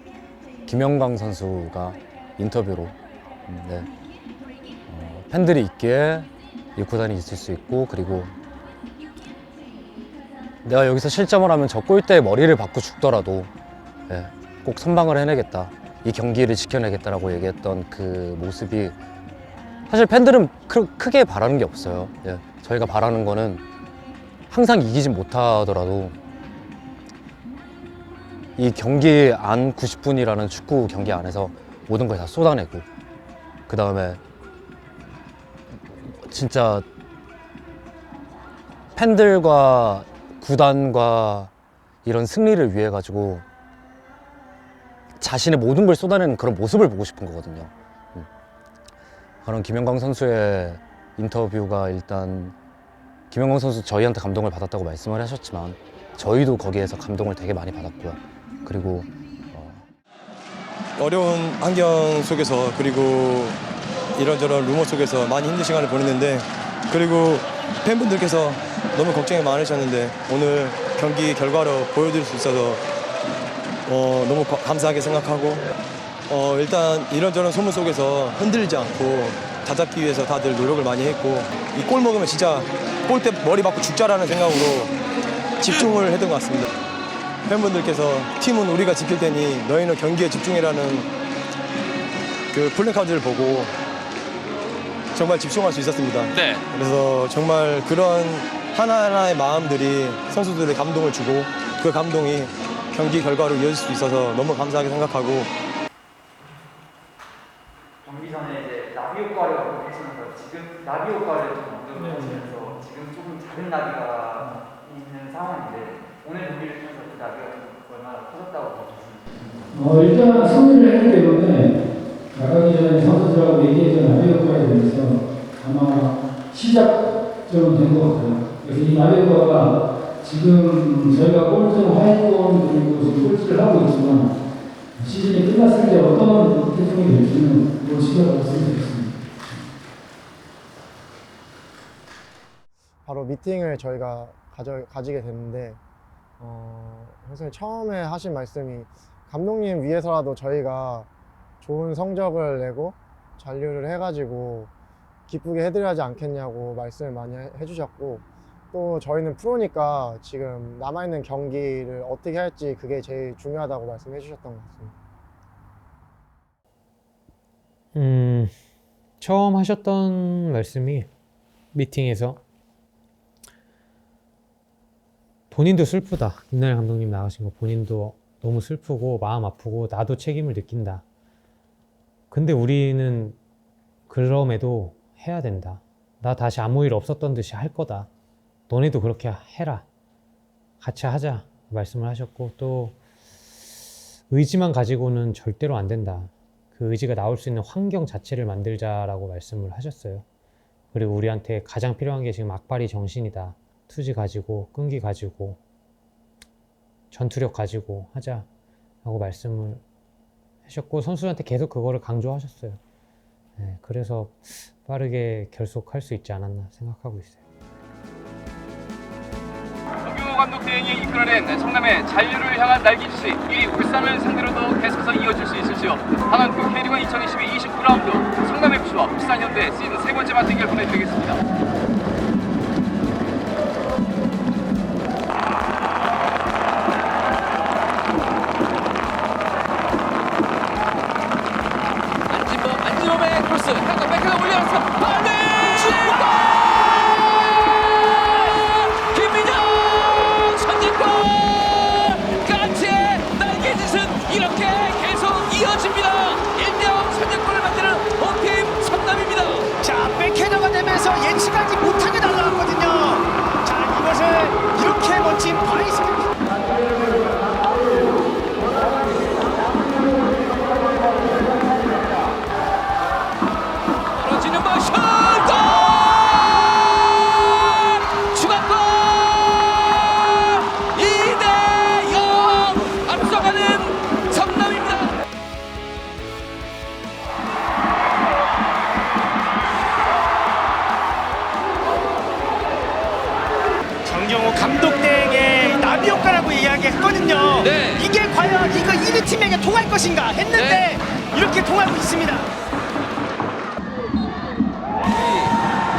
김영광 선수가 인터뷰로 팬들이 있기에 이 구단이 있을 수 있고, 그리고 내가 여기서 실점을 하면 저 골대에 머리를 박고 죽더라도 꼭 선방을 해내겠다, 이 경기를 지켜내겠다라고 얘기했던 그 모습이, 사실 팬들은 크게 바라는 게 없어요. 저희가 바라는 거는 항상 이기진 못하더라도 이 경기 안 90분이라는 축구 경기 안에서 모든 걸 다 쏟아내고, 그 다음에 진짜 팬들과 구단과 이런 승리를 위해 가지고 자신의 모든 걸 쏟아내는 그런 모습을 보고 싶은 거거든요. 그런 김영광 선수의 인터뷰가, 일단 김영광 선수 저희한테 감동을 받았다고 말씀을 하셨지만 저희도 거기에서 감동을 되게 많이 받았고요. 그리고 어려운 환경 속에서, 그리고 이런저런 루머 속에서 많이 힘든 시간을 보냈는데, 그리고 팬분들께서 너무 걱정이 많으셨는데 오늘 경기 결과로 보여드릴 수 있어서 너무 감사하게 생각하고, 일단 이런저런 소문 속에서 흔들리지 않고 다잡기 위해서 다들 노력을 많이 했고, 이 골 먹으면 진짜 골대 머리 박고 죽자라는 생각으로 집중을 했던 것 같습니다. 팬분들께서 팀은 우리가 지킬 테니 너희는 경기에 집중해라는 그 플래카드를 보고 정말 집중할 수 있었습니다. 네. 그래서 정말 그런 하나하나의 마음들이 선수들의 감동을 주고 그 감동이 경기 결과로 이어질 수 있어서 너무 감사하게 생각하고 경기 전에 이제 나비 효과를 얻고 계시면서 지금 나비 효과를 좀 얻고 계시면서 지금 조금 작은 나비가 있는 상황인데 오늘 경기를 통해서 그 나비가 좀 얼마나 커졌다고 보셨습니까? 일단 승리를 했기 때문에 나가기 전에 선수들하고 얘기했던 나비 효과에 대해서 아마 시작점은 된 것 같아요. 그래서 이 나비 효과가 지금 저희가 꼴등 하위권 그리고 지금 꼴찌를 하고 있지만 시즌이 끝났을 때 어떤 태풍이 될지는 뭐 지켜봤으면 좋겠습니다. 바로 미팅을 저희가 가지게 됐는데 선생님 처음에 하신 말씀이 감독님 위해서라도 저희가 좋은 성적을 내고 잔류를 해가지고 기쁘게 해드려야지 않겠냐고 말씀을 많이 해주셨고 또 저희는 프로니까 지금 남아있는 경기를 어떻게 할지 그게 제일 중요하다고 말씀해 주셨던 것 같습니다. 처음 하셨던 말씀이 미팅에서 본인도 슬프다. 김나일 감독님 나가신 거 본인도 너무 슬프고 마음 아프고 나도 책임을 느낀다. 근데 우리는 그럼에도 해야 된다. 나 다시 아무 일 없었던 듯이 할 거다. 너네도 그렇게 해라. 같이 하자 말씀을 하셨고 또 의지만 가지고는 절대로 안 된다. 그 의지가 나올 수 있는 환경 자체를 만들자라고 말씀을 하셨어요. 그리고 우리한테 가장 필요한 게 지금 악바리 정신이다. 투지 가지고 끈기 가지고 전투력 가지고 하자라고 말씀을 하셨고 선수들한테 계속 그거를 강조하셨어요. 네, 그래서 빠르게 결속할 수 있지 않았나 생각하고 있어요. 정규 감독 대행이 이끌어낸 성남의 잔류를 향한 날개짓이 이 울산을 상대로도 계속해서 이어질 수 있을지요. 하나은크 K리그 2022 29라운드 성남FC와 울산현대 시즌 세 번째 맞대결 보내드리겠습니다. 안진범의 크로스, 약간 백헤더 올려서 빨리 슛골! 김민정 선진골! 까치의 날개짓은 이렇게 계속 이어집니다. 1대0 선제골을 만드는 홈팀 성남입니다. 자, 백헤더가 되면서 예측하지 못하게 날아갔거든요. 자, 이것을 이렇게 멋진 바이스킬 떨어지는 볼 슛! 골! 추가골! 2대0 앞서가는 성남입니다. 정경호 감독 대행의 나비 효과라고 이야기했거든요. 네. 이게 과연 이거 1위 팀에게 통할 것인가 했는데 이렇게 통하고 있습니다.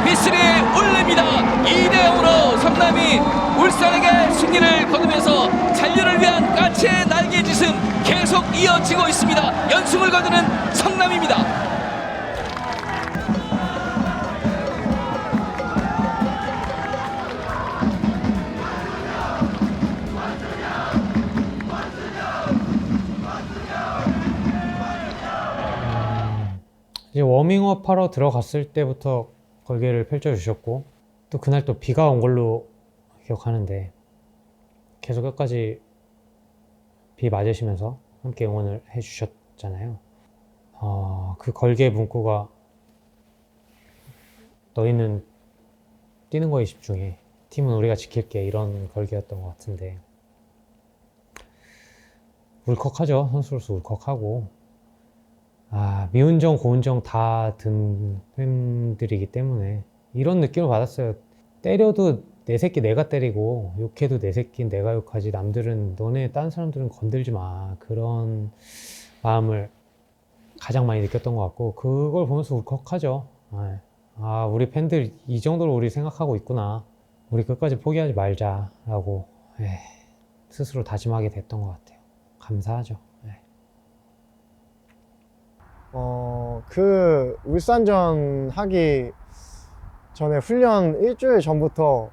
미스리 올립니다. 2대0으로 성남이 울산에게 승리를 거두면서 잔류를 위한 까치의 날개짓은 계속 이어지고 있습니다. 연승을 거두는 성남입니다. 이제 워밍업 하러 들어갔을 때부터 걸개를 펼쳐주셨고 또 그날 또 비가 온 걸로 기억하는데 계속 끝까지 비 맞으시면서 함께 응원을 해주셨잖아요. 그 걸개 문구가 너희는 뛰는 거에 집중해. 팀은 우리가 지킬게. 이런 걸개였던 것 같은데 울컥하죠. 선수로서 울컥하고 미운 정 고운 정 다 든 팬들이기 때문에 이런 느낌을 받았어요. 때려도 내 새끼 내가 때리고 욕해도 내 새끼 내가 욕하지 남들은 너네 딴 사람들은 건들지 마. 그런 마음을 가장 많이 느꼈던 것 같고 그걸 보면서 울컥하죠. 우리 팬들 이 정도로 우리 생각하고 있구나. 우리 끝까지 포기하지 말자라고 스스로 다짐하게 됐던 것 같아요. 감사하죠. 네. 그 울산전 하기 전에 훈련 일주일 전부터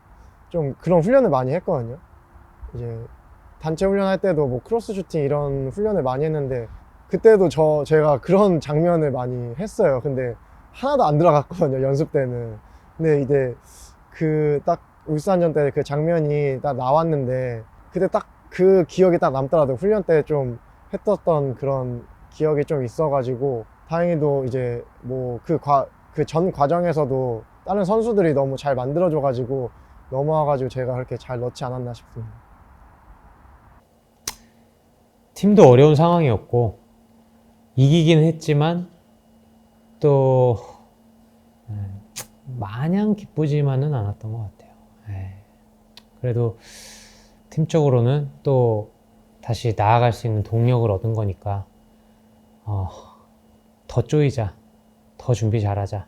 좀 그런 훈련을 많이 했거든요. 이제 단체 훈련할 때도 뭐 크로스 슈팅 이런 훈련을 많이 했는데 그때도 제가 그런 장면을 많이 했어요. 근데 하나도 안 들어갔거든요, 연습 때는. 근데 이제 그 딱 울산전 때 그 장면이 딱 나왔는데 그때 딱 그 기억이 딱 남더라고요. 훈련 때 좀 했었던 그런 기억이 좀 있어가지고 다행히도 이제 뭐 그 전 과정에서도 다른 선수들이 너무 잘 만들어줘가지고 넘어와가지고 제가 그렇게 잘 넣지 않았나 싶습니다. 팀도 어려운 상황이었고 이기긴 했지만 또 마냥 기쁘지만은 않았던 것 같아요. 그래도 팀적으로는 또 다시 나아갈 수 있는 동력을 얻은 거니까 더 쪼이자, 더 준비 잘하자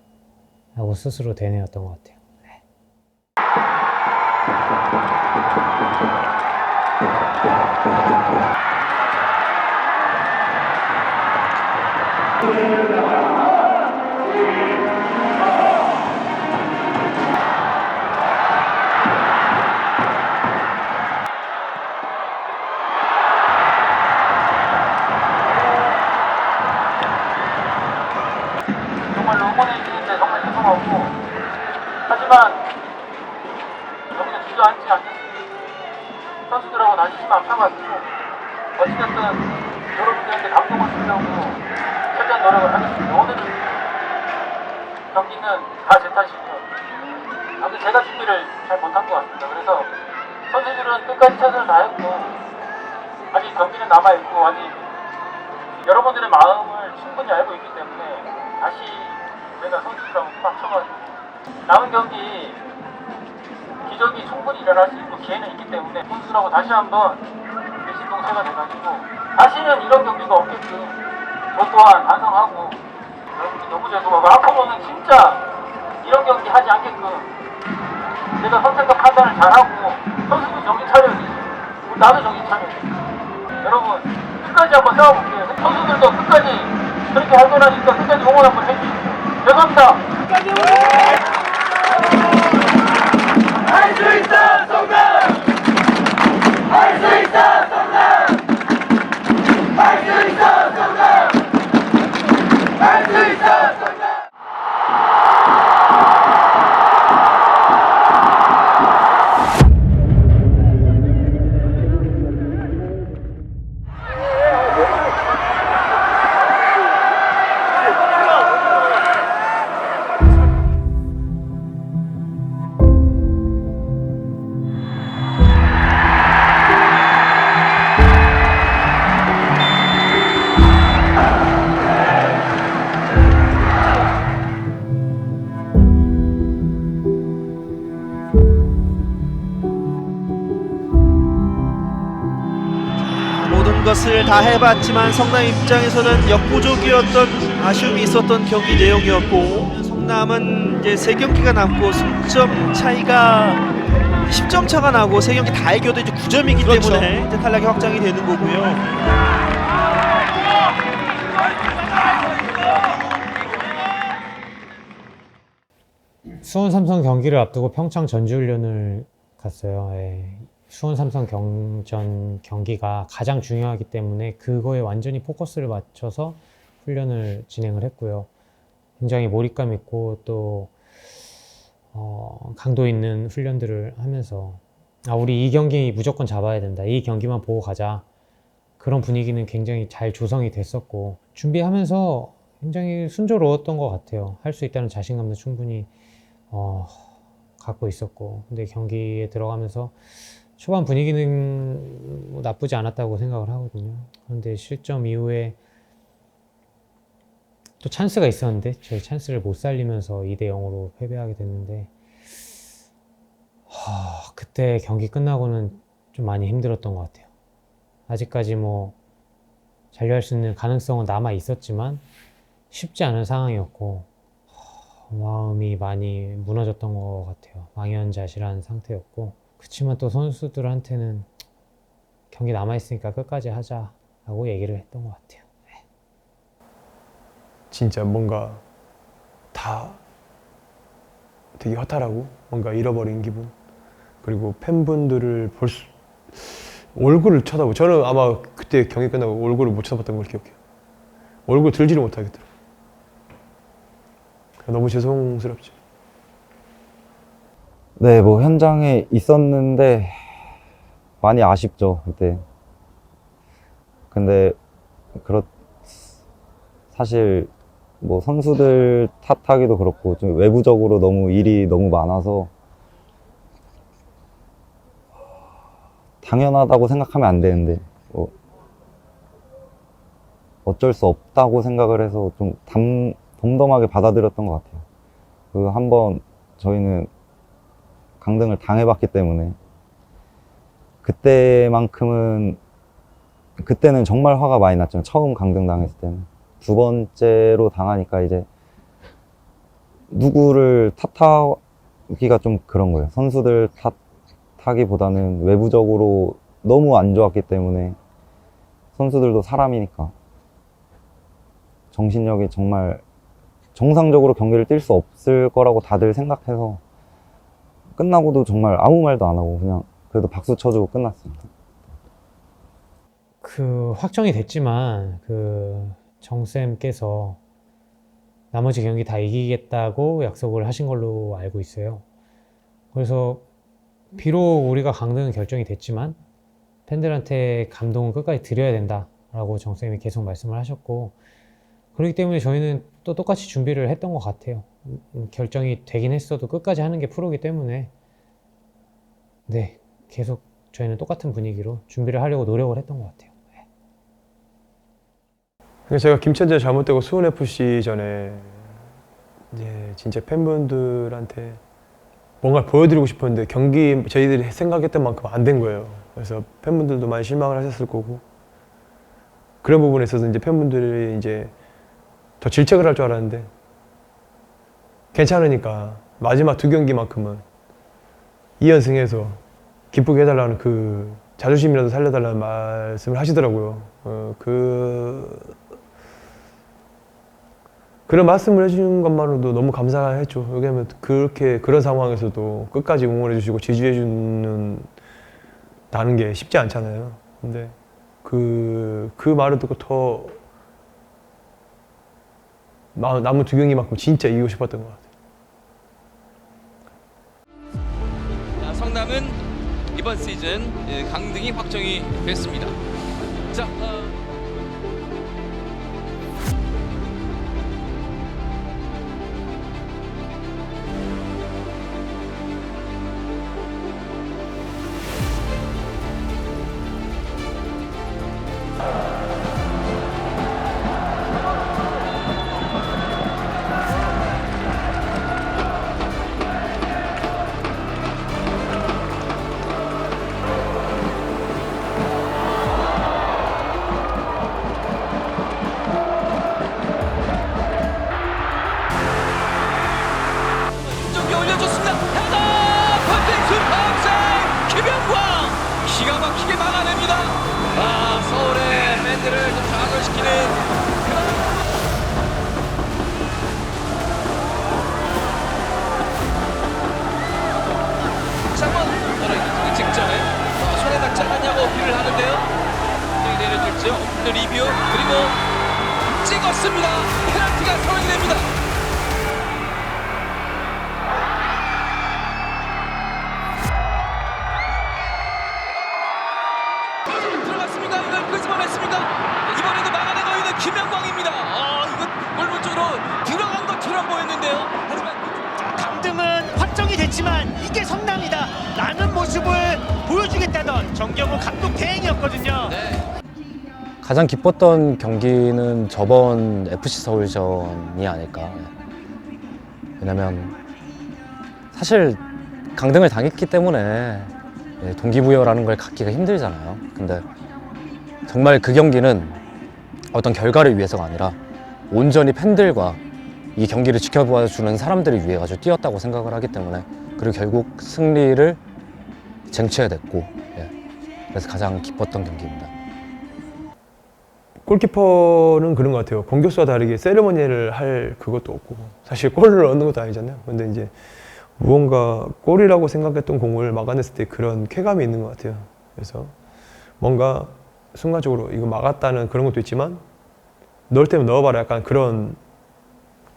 하고 스스로 되뇌었던 것 같아요. 정말로 응원해 주는데 정말 죄송하고, 하지만 여기는 주저앉지 않겠습니다. 선수들하고 다시 힘 합쳐가지고 어찌됐든 여러분들한테 감동을 주려고 최대한 노력을 하겠습니다. 오늘 경기는 다 제 탓이고요. 아무튼 제가 준비를 잘 못한 것 같습니다. 그래서 선수들은 끝까지 최선을 다했고 아직 경기는 남아있고 아직 여러분들의 마음을 충분히 알고 있기 때문에 다시 저희가 선수들하고 힘 합쳐가지고 남은 경기 기적이 충분히 일어날 수 있고 기회는 있기 때문에 선수들하고 다시 한번 일심동체가 돼가지고 다시는 이런 경기가 없게끔 저 또한 반성하고 여러분들 너무 죄송하고 앞으로는 진짜 이런 경기 하지 않게끔 제가 선택과 판단을 잘하고 선수도 정신 차려야 되죠. 나도 정신 차려야 돼요. 여러분 끝까지 한번 세워볼게요. 선수들도 끝까지 그렇게 할 거라니까 끝까지 응원 한번 해주십시오. 죄송합니다. 할 수 있어 성남! 할 수 있어 성남! 할 수 있어 성남! 할 수 있어 성남! 모든 것을 다 해봤지만 성남 입장에서는 역부족이었던 아쉬움이 있었던 경기 내용이었고 성남은 이제 3경기가 남고 승점 차이가 10점 차가 나고 3경기 다 이겨도 이제 9점이기 그렇죠. 때문에 이제 탈락이 확정이 되는 거고요. 수원 삼성 경기를 앞두고 평창 전지훈련을 갔어요. 수원 삼성 경전 경기가 가장 중요하기 때문에 그거에 완전히 포커스를 맞춰서 훈련을 진행을 했고요. 굉장히 몰입감 있고 또 강도 있는 훈련들을 하면서 우리 이 경기 무조건 잡아야 된다. 이 경기만 보고 가자. 그런 분위기는 굉장히 잘 조성이 됐었고 준비하면서 굉장히 순조로웠던 것 같아요. 할 수 있다는 자신감도 충분히 갖고 있었고 근데 경기에 들어가면서 초반 분위기는 뭐 나쁘지 않았다고 생각을 하거든요. 그런데 실점 이후에 또 찬스가 있었는데 저희 찬스를 못 살리면서 2대0으로 패배하게 됐는데 그때 경기 끝나고는 좀 많이 힘들었던 것 같아요. 아직까지 뭐 잔류할 수 있는 가능성은 남아 있었지만 쉽지 않은 상황이었고 마음이 많이 무너졌던 것 같아요. 망연자실한 상태였고 그렇지만 또 선수들한테는 경기 남아있으니까 끝까지 하자라고 얘기를 했던 것 같아요. 진짜 뭔가 다 되게 허탈하고 뭔가 잃어버린 기분. 그리고 팬분들을 얼굴을 쳐다보고, 저는 아마 그때 경기 끝나고 얼굴을 못 쳐다봤던 걸 기억해요. 얼굴 들지를 못하겠더라고요. 너무 죄송스럽죠. 네, 뭐 현장에 있었는데 많이 아쉽죠, 그때. 근데 사실 뭐 선수들 탓하기도 그렇고 좀 외부적으로 너무 일이 너무 많아서 당연하다고 생각하면 안 되는데 뭐 어쩔 수 없다고 생각을 해서 좀 덤덤하게 받아들였던 것 같아요. 그 한번 저희는 강등을 당해봤기 때문에 그때는 정말 화가 많이 났죠. 처음 강등 당했을 때는. 두 번째로 당하니까 이제 누구를 탓하기가 좀 그런 거예요. 선수들 탓하기보다는 외부적으로 너무 안 좋았기 때문에, 선수들도 사람이니까 정신력이 정말 정상적으로 경기를 뛸 수 없을 거라고 다들 생각해서 끝나고도 정말 아무 말도 안 하고 그냥 그래도 박수 쳐주고 끝났어요. 확정이 됐지만 정쌤께서 나머지 경기 다 이기겠다고 약속을 하신 걸로 알고 있어요. 그래서 비록 우리가 강등은 결정이 됐지만 팬들한테 감동은 끝까지 드려야 된다라고 정쌤이 계속 말씀을 하셨고, 그렇기 때문에 저희는 또 똑같이 준비를 했던 것 같아요. 결정이 되긴 했어도 끝까지 하는 게 프로기 때문에 네, 계속 저희는 똑같은 분위기로 준비를 하려고 노력을 했던 것 같아요. 제가 김천재 잘못되고 수원FC 전에 이제 진짜 팬분들한테 뭔가를 보여드리고 싶었는데 경기 저희들이 생각했던 만큼 안 된 거예요. 그래서 팬분들도 많이 실망을 하셨을 거고, 그런 부분에 있어서 이제 팬분들이 이제 더 질책을 할 줄 알았는데 괜찮으니까 마지막 2경기만큼은 2연승해서 기쁘게 해달라는 그 자존심이라도 살려달라는 말씀을 하시더라고요. 그런 말씀을 해주는 것만으로도 너무 감사했죠. 왜냐면 그런 상황에서도 끝까지 응원해주시고 지지해주는 다는 게 쉽지 않잖아요. 근데 그 말을 듣고 더 남은 2경기만큼 진짜 이기고 싶었던 것 같아요. 성남은 이번 시즌 강등이 확정이 됐습니다. 자, 기가 막히게 막아냅니다. 서울의 팬들을 좀 좌절시키는 한번 떨어지기 직전에 손에 닿지 않았냐고 어필을 하는데요. 내려줄지요. 리뷰 그리고 찍었습니다. 페널티가 선언이 됩니다. 들어갔습니까? 이걸 끄집어냈습니까? 이번에도 막아내고 있는 김영광입니다. 이거 골문 쪽으로 들어간 것처럼 보였는데요. 하지만 강등은 확정이 됐지만 이게 성남이다 라는 모습을 보여주겠다던 정경호 감독 대행이었거든요. 가장 기뻤던 경기는 저번 FC 서울전이 아닐까. 왜냐면 사실 강등을 당했기 때문에 동기부여라는 걸 갖기가 힘들잖아요. 근데 정말 그 경기는 어떤 결과를 위해서가 아니라 온전히 팬들과 이 경기를 지켜봐주는 사람들을 위해 가지고 뛰었다고 생각을 하기 때문에, 그리고 결국 승리를 쟁취해야 됐고, 그래서 가장 기뻤던 경기입니다. 골키퍼는 그런 것 같아요. 공격수와 다르게 세리머니를 할 그것도 없고 사실 골을 넣는 것도 아니잖아요. 근데 이제 무언가 골이라고 생각했던 공을 막아냈을 때 그런 쾌감이 있는 것 같아요. 그래서 뭔가 순간적으로 이거 막았다는 그런 것도 있지만 넣을 때면 넣어봐라 약간 그런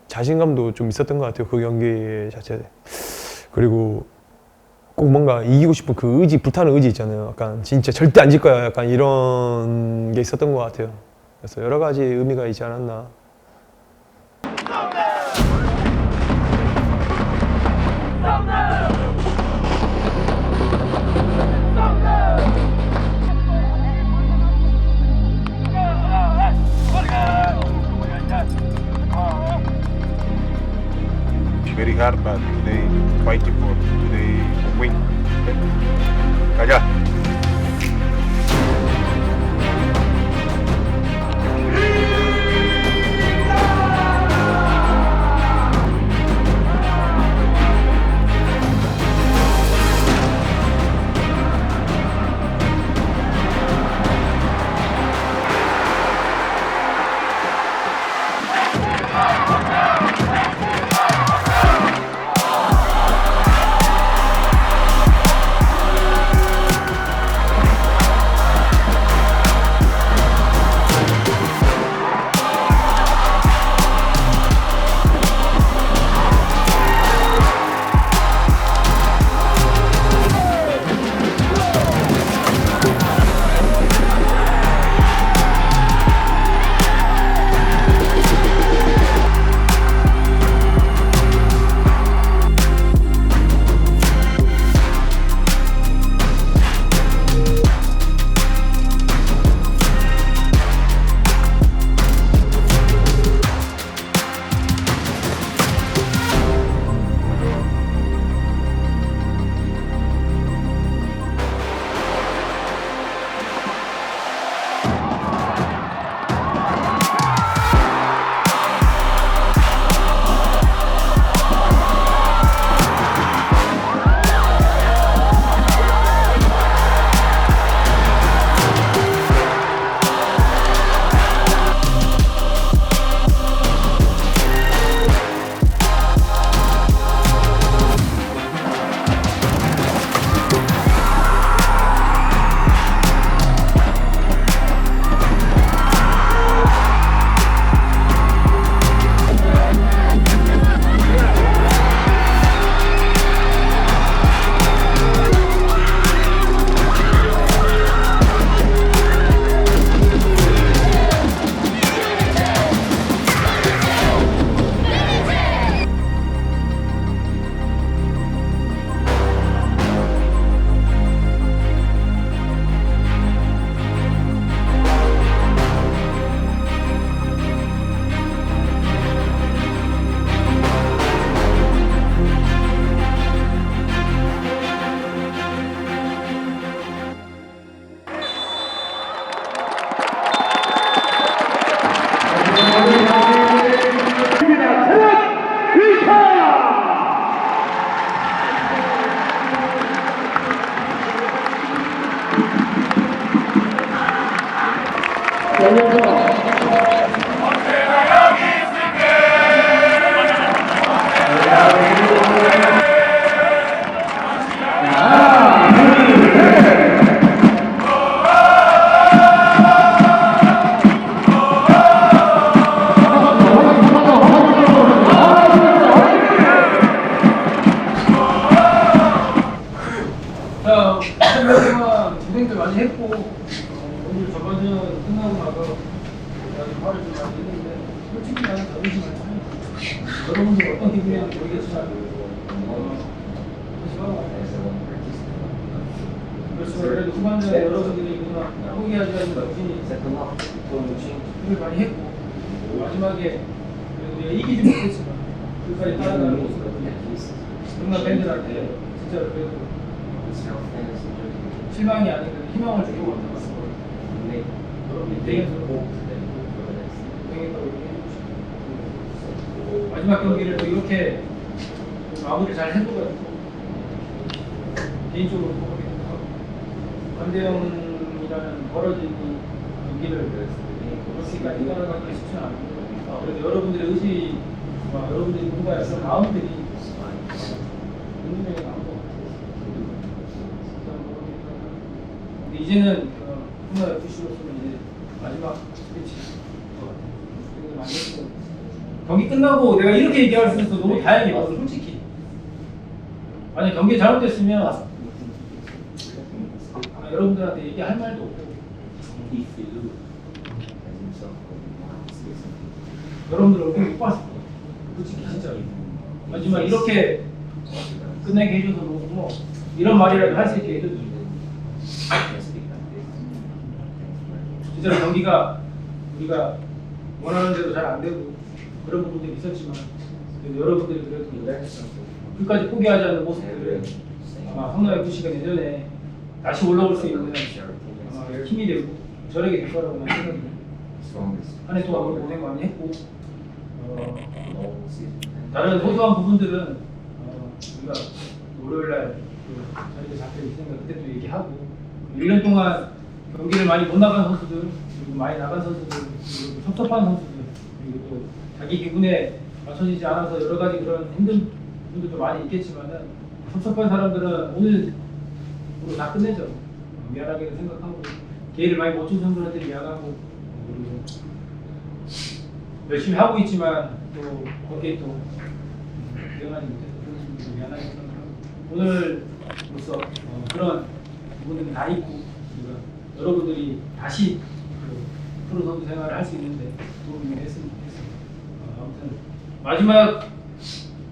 자신감도 좀 있었던 것 같아요. 그 경기 자체에. 그리고 꼭 뭔가 이기고 싶은 그 의지, 불타는 의지 있잖아요. 약간 진짜 절대 안 질 거야. 약간 이런 게 있었던 것 같아요. 그래서 여러 가지 의미가 있지 않았나. Very hard, but today fighting for today win. Allá. 자, 동안 고생도 많이 했고 오늘 저번전 끝나고 나서 아주 화를 좀 많이 했는데 솔직히 나는 자존심을 여러분들 어떤 기분이었는지 모르겠지만 그렇지만 그래도 후반전에 여러분들이 누구나 포기하지 않는 정신이 힘을 많이 했고 마지막에 그래도 우리가 이기지 못했지만 끝까지 따라가는 모습을 누나 밴드한테 진짜로 그래도 실망이 아닌 희망을 주고 왔다. 여러분이 대회에서 고생했다고 얘기해 주시고 마지막 경기를 또 이렇게 마무리 잘 해줘가지고 개인적으로 고맙게 생각하고 반대형 경기라는 벌어진 경기를 그렇게까지 따라가기 쉽지 않고 그래서 여러분들의 의지와 여러분들이 뭔가 그런 마음들이 운동에 나온 것 같아요. 근데 이제는 하나 FC로서는 이제 마지막 스피치 것 같아요. 많이 했고 경기 끝나고 내가 이렇게 얘기할 수 있어서 너무 다행이에요. 솔직히 만약 경기 잘못됐으면 여러분들한테 얘기할 말도 없고 여러분들 얼굴 못 봤을 거예요. 솔직히 진짜로. 하지만 이렇게 끝내게 해줘서 너무 고마워. 이런 말이라도 할 수 있게 해줘서 진짜로 경기가 우리가 원하는 대로 잘 안 되고 그런 부분들이 있었지만 그래도 여러분들이 그래도 끝까지 포기하지 않는 모습들을 아마 성남 FC가 내년에 다시 올라올 수 있는 아마 힘이 되고 저력이 될 거라고 난 생각해요. 한 해 동안 우리 고생 많이 했고 다른 소소한 부분들은 우리가 월요일날 자리에 잡혀 있으니까 그때 또 얘기하고 1년 동안 경기를 많이 못 나간 선수들 그리고 많이 나간 선수들 그리고 섭섭한 선수들 그리고 또 자기 기분에 맞춰지지 않아서 여러 가지 그런 힘든 분들도 많이 있겠지만은 섭섭한 사람들은 오늘으로 다 끝내죠. 미안하게 생각하고 기회를 많이 못 준 선수한테 미안하고 그리고 열심히 하고 있지만 또 거기에 또 대응하지 못해서 그런 분들 미안하게 생각하고 오늘로서 그런 부분들이 다 있고 우리가 여러분들이 다시 그 프로 선수 생활을 할 수 있는데 도움이 됐으면 좋겠습니다. 아무튼 마지막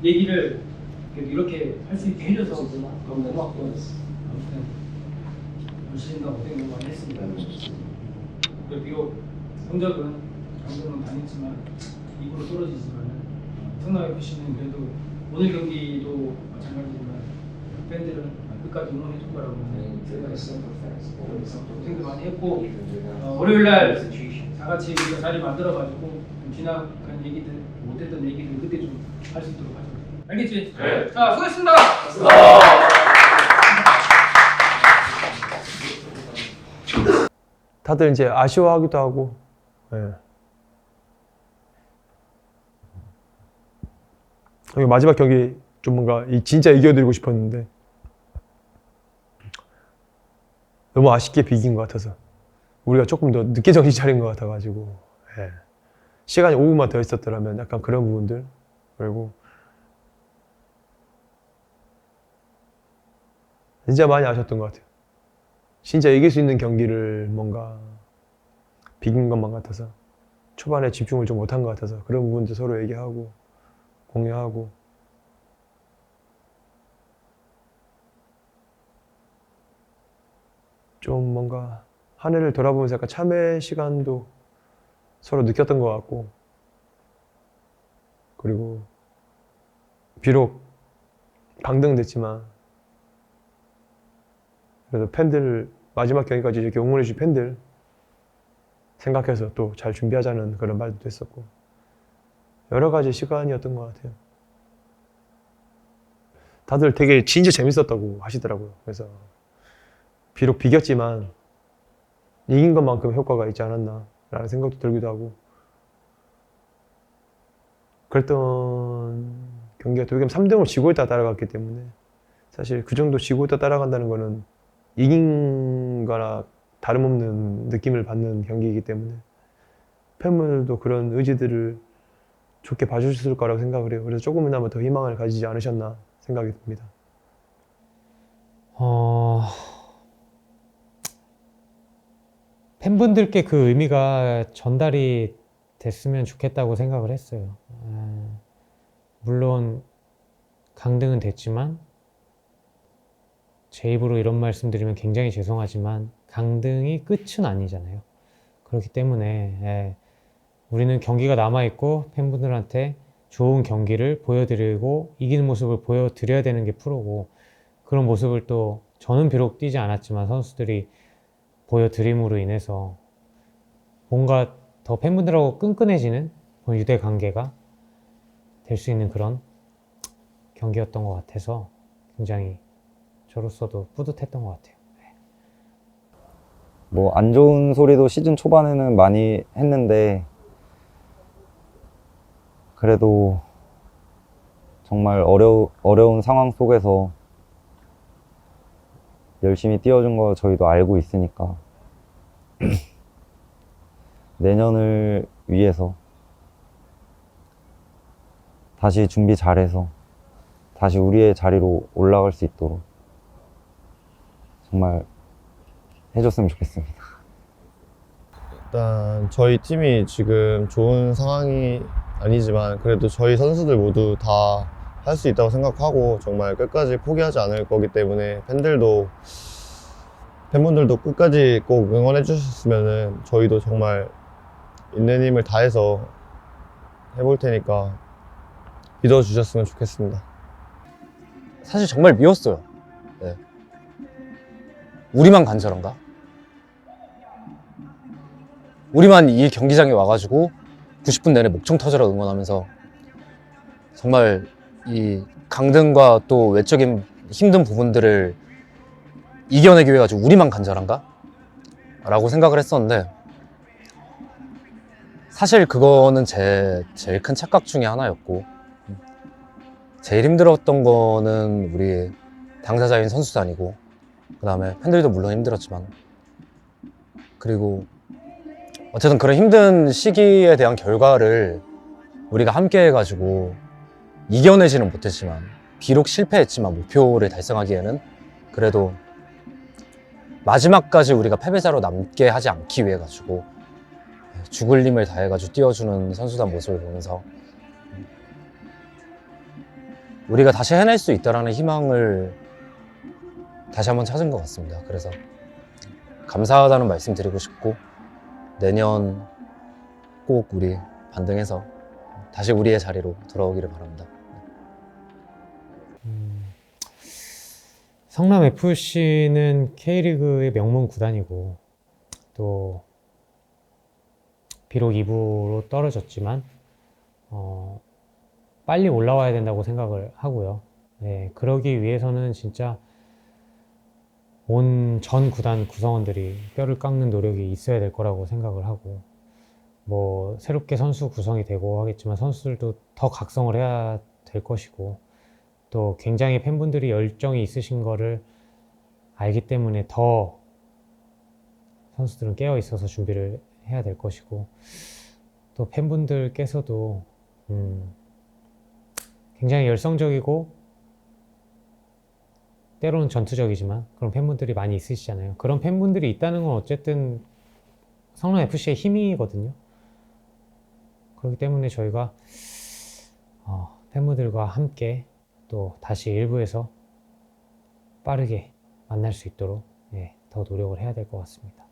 얘기를 이렇게 할 수 있게 해줘서 너무 고맙고 아무튼 시즌과 고생 너무 많이 했습니다. 비록 성적은 강등은 당했지만 2부로 떨어지지만 성남 FC는 그래도 오늘 경기도 마찬가지지만 팬들은 끝까지 응원해줄 거라고 생각했습니다. 고생도 많이 했고 월요일날 다 같이 우리가 자리 만들어가지고 지나간 얘기들 못했던 얘기들 그때 좀 할 수 있도록 하죠. 알겠지? 네. 자, 수고했습니다. 다들 이제 아쉬워하기도 하고, 예. 여기 마지막 경기 좀 뭔가 진짜 이겨드리고 싶었는데 너무 아쉽게 비긴 것 같아서 우리가 조금 더 늦게 정신 차린 것 같아가지고 예. 시간이 5분만 더 있었더라면 약간 그런 부분들 그리고 진짜 많이 아쉬웠던 것 같아요. 진짜 이길 수 있는 경기를 뭔가 비긴 것만 같아서 초반에 집중을 좀 못한 것 같아서 그런 부분도 서로 얘기하고 공유하고 좀 뭔가 한 해를 돌아보면서 약간 참회 시간도 서로 느꼈던 것 같고 그리고 비록 강등됐지만 그래도 팬들 마지막 경기까지 이렇게 응원해주신 팬들 생각해서 또 잘 준비하자는 그런 말도 했었고 여러 가지 시간이었던 것 같아요. 다들 되게 진짜 재밌었다고 하시더라고요. 그래서 비록 비겼지만 이긴 것만큼 효과가 있지 않았나 라는 생각도 들기도 하고 그랬던 경기가 돌이키면 3등으로 지고 있다 따라갔기 때문에 사실 그 정도 지고 있다 따라간다는 거는 이긴 거나 다름없는 느낌을 받는 경기이기 때문에 팬분들도 그런 의지들을 좋게 봐주셨을 거라고 생각을 해요. 그래서 조금이나마 더 희망을 가지지 않으셨나 생각이 듭니다. 팬분들께 그 의미가 전달이 됐으면 좋겠다고 생각을 했어요. 물론 강등은 됐지만 제 입으로 이런 말씀드리면 굉장히 죄송하지만 강등이 끝은 아니잖아요. 그렇기 때문에 우리는 경기가 남아있고 팬분들한테 좋은 경기를 보여드리고 이기는 모습을 보여드려야 되는 게 프로고 그런 모습을 또 저는 비록 뛰지 않았지만 선수들이 보여드림으로 인해서 뭔가 더 팬분들하고 끈끈해지는 그런 유대관계가 될 수 있는 그런 경기였던 것 같아서 굉장히 저로서도 뿌듯했던 것 같아요. 뭐 안 좋은 소리도 시즌 초반에는 많이 했는데 그래도 정말 어려운 상황 속에서 열심히 뛰어준 거 저희도 알고 있으니까 내년을 위해서 다시 준비 잘해서 다시 우리의 자리로 올라갈 수 있도록 정말 해줬으면 좋겠습니다. 일단 저희 팀이 지금 좋은 상황이 아니지만 그래도 저희 선수들 모두 다 할 수 있다고 생각하고 정말 끝까지 포기하지 않을 거기 때문에 팬분들도 끝까지 꼭 응원해 주셨으면 저희도 정말 있는 힘을 다해서 해볼 테니까 믿어주셨으면 좋겠습니다. 사실 정말 미웠어요. 네. 우리만 간절한가? 우리만 이 경기장에 와가지고 90분 내내 목청 터져라 응원하면서 정말 이 강등과 또 외적인 힘든 부분들을 이겨내기 위해 가지고 우리만 간절한가? 라고 생각을 했었는데 사실 그거는 제 제일 큰 착각 중에 하나였고 제일 힘들었던 거는 우리 당사자인 선수단이고 그 다음에 팬들도 물론 힘들었지만 그리고 어쨌든 그런 힘든 시기에 대한 결과를 우리가 함께 해가지고 이겨내지는 못했지만 비록 실패했지만 목표를 달성하기에는 그래도 마지막까지 우리가 패배자로 남게 하지 않기 위해 가지고 죽을 힘을 다해가지고 뛰어주는 선수단 모습을 보면서 우리가 다시 해낼 수 있다는 희망을 다시 한번 찾은 것 같습니다. 그래서 감사하다는 말씀 드리고 싶고 내년 꼭 우리 반등해서 다시 우리의 자리로 돌아오기를 바랍니다. 성남 FC는 K리그의 명문 구단이고 또 비록 2부로 떨어졌지만 빨리 올라와야 된다고 생각을 하고요. 네, 그러기 위해서는 진짜 온 전 구단 구성원들이 뼈를 깎는 노력이 있어야 될 거라고 생각을 하고 뭐 새롭게 선수 구성이 되고 하겠지만 선수들도 더 각성을 해야 될 것이고 또 굉장히 팬분들이 열정이 있으신 거를 알기 때문에 더 선수들은 깨어 있어서 준비를 해야 될 것이고 또 팬분들께서도 굉장히 열성적이고 때로는 전투적이지만 그런 팬분들이 많이 있으시잖아요. 그런 팬분들이 있다는 건 어쨌든 성남FC의 힘이거든요. 그렇기 때문에 저희가 팬분들과 함께 또 다시 일부에서 빠르게 만날 수 있도록 더 노력을 해야 될 것 같습니다.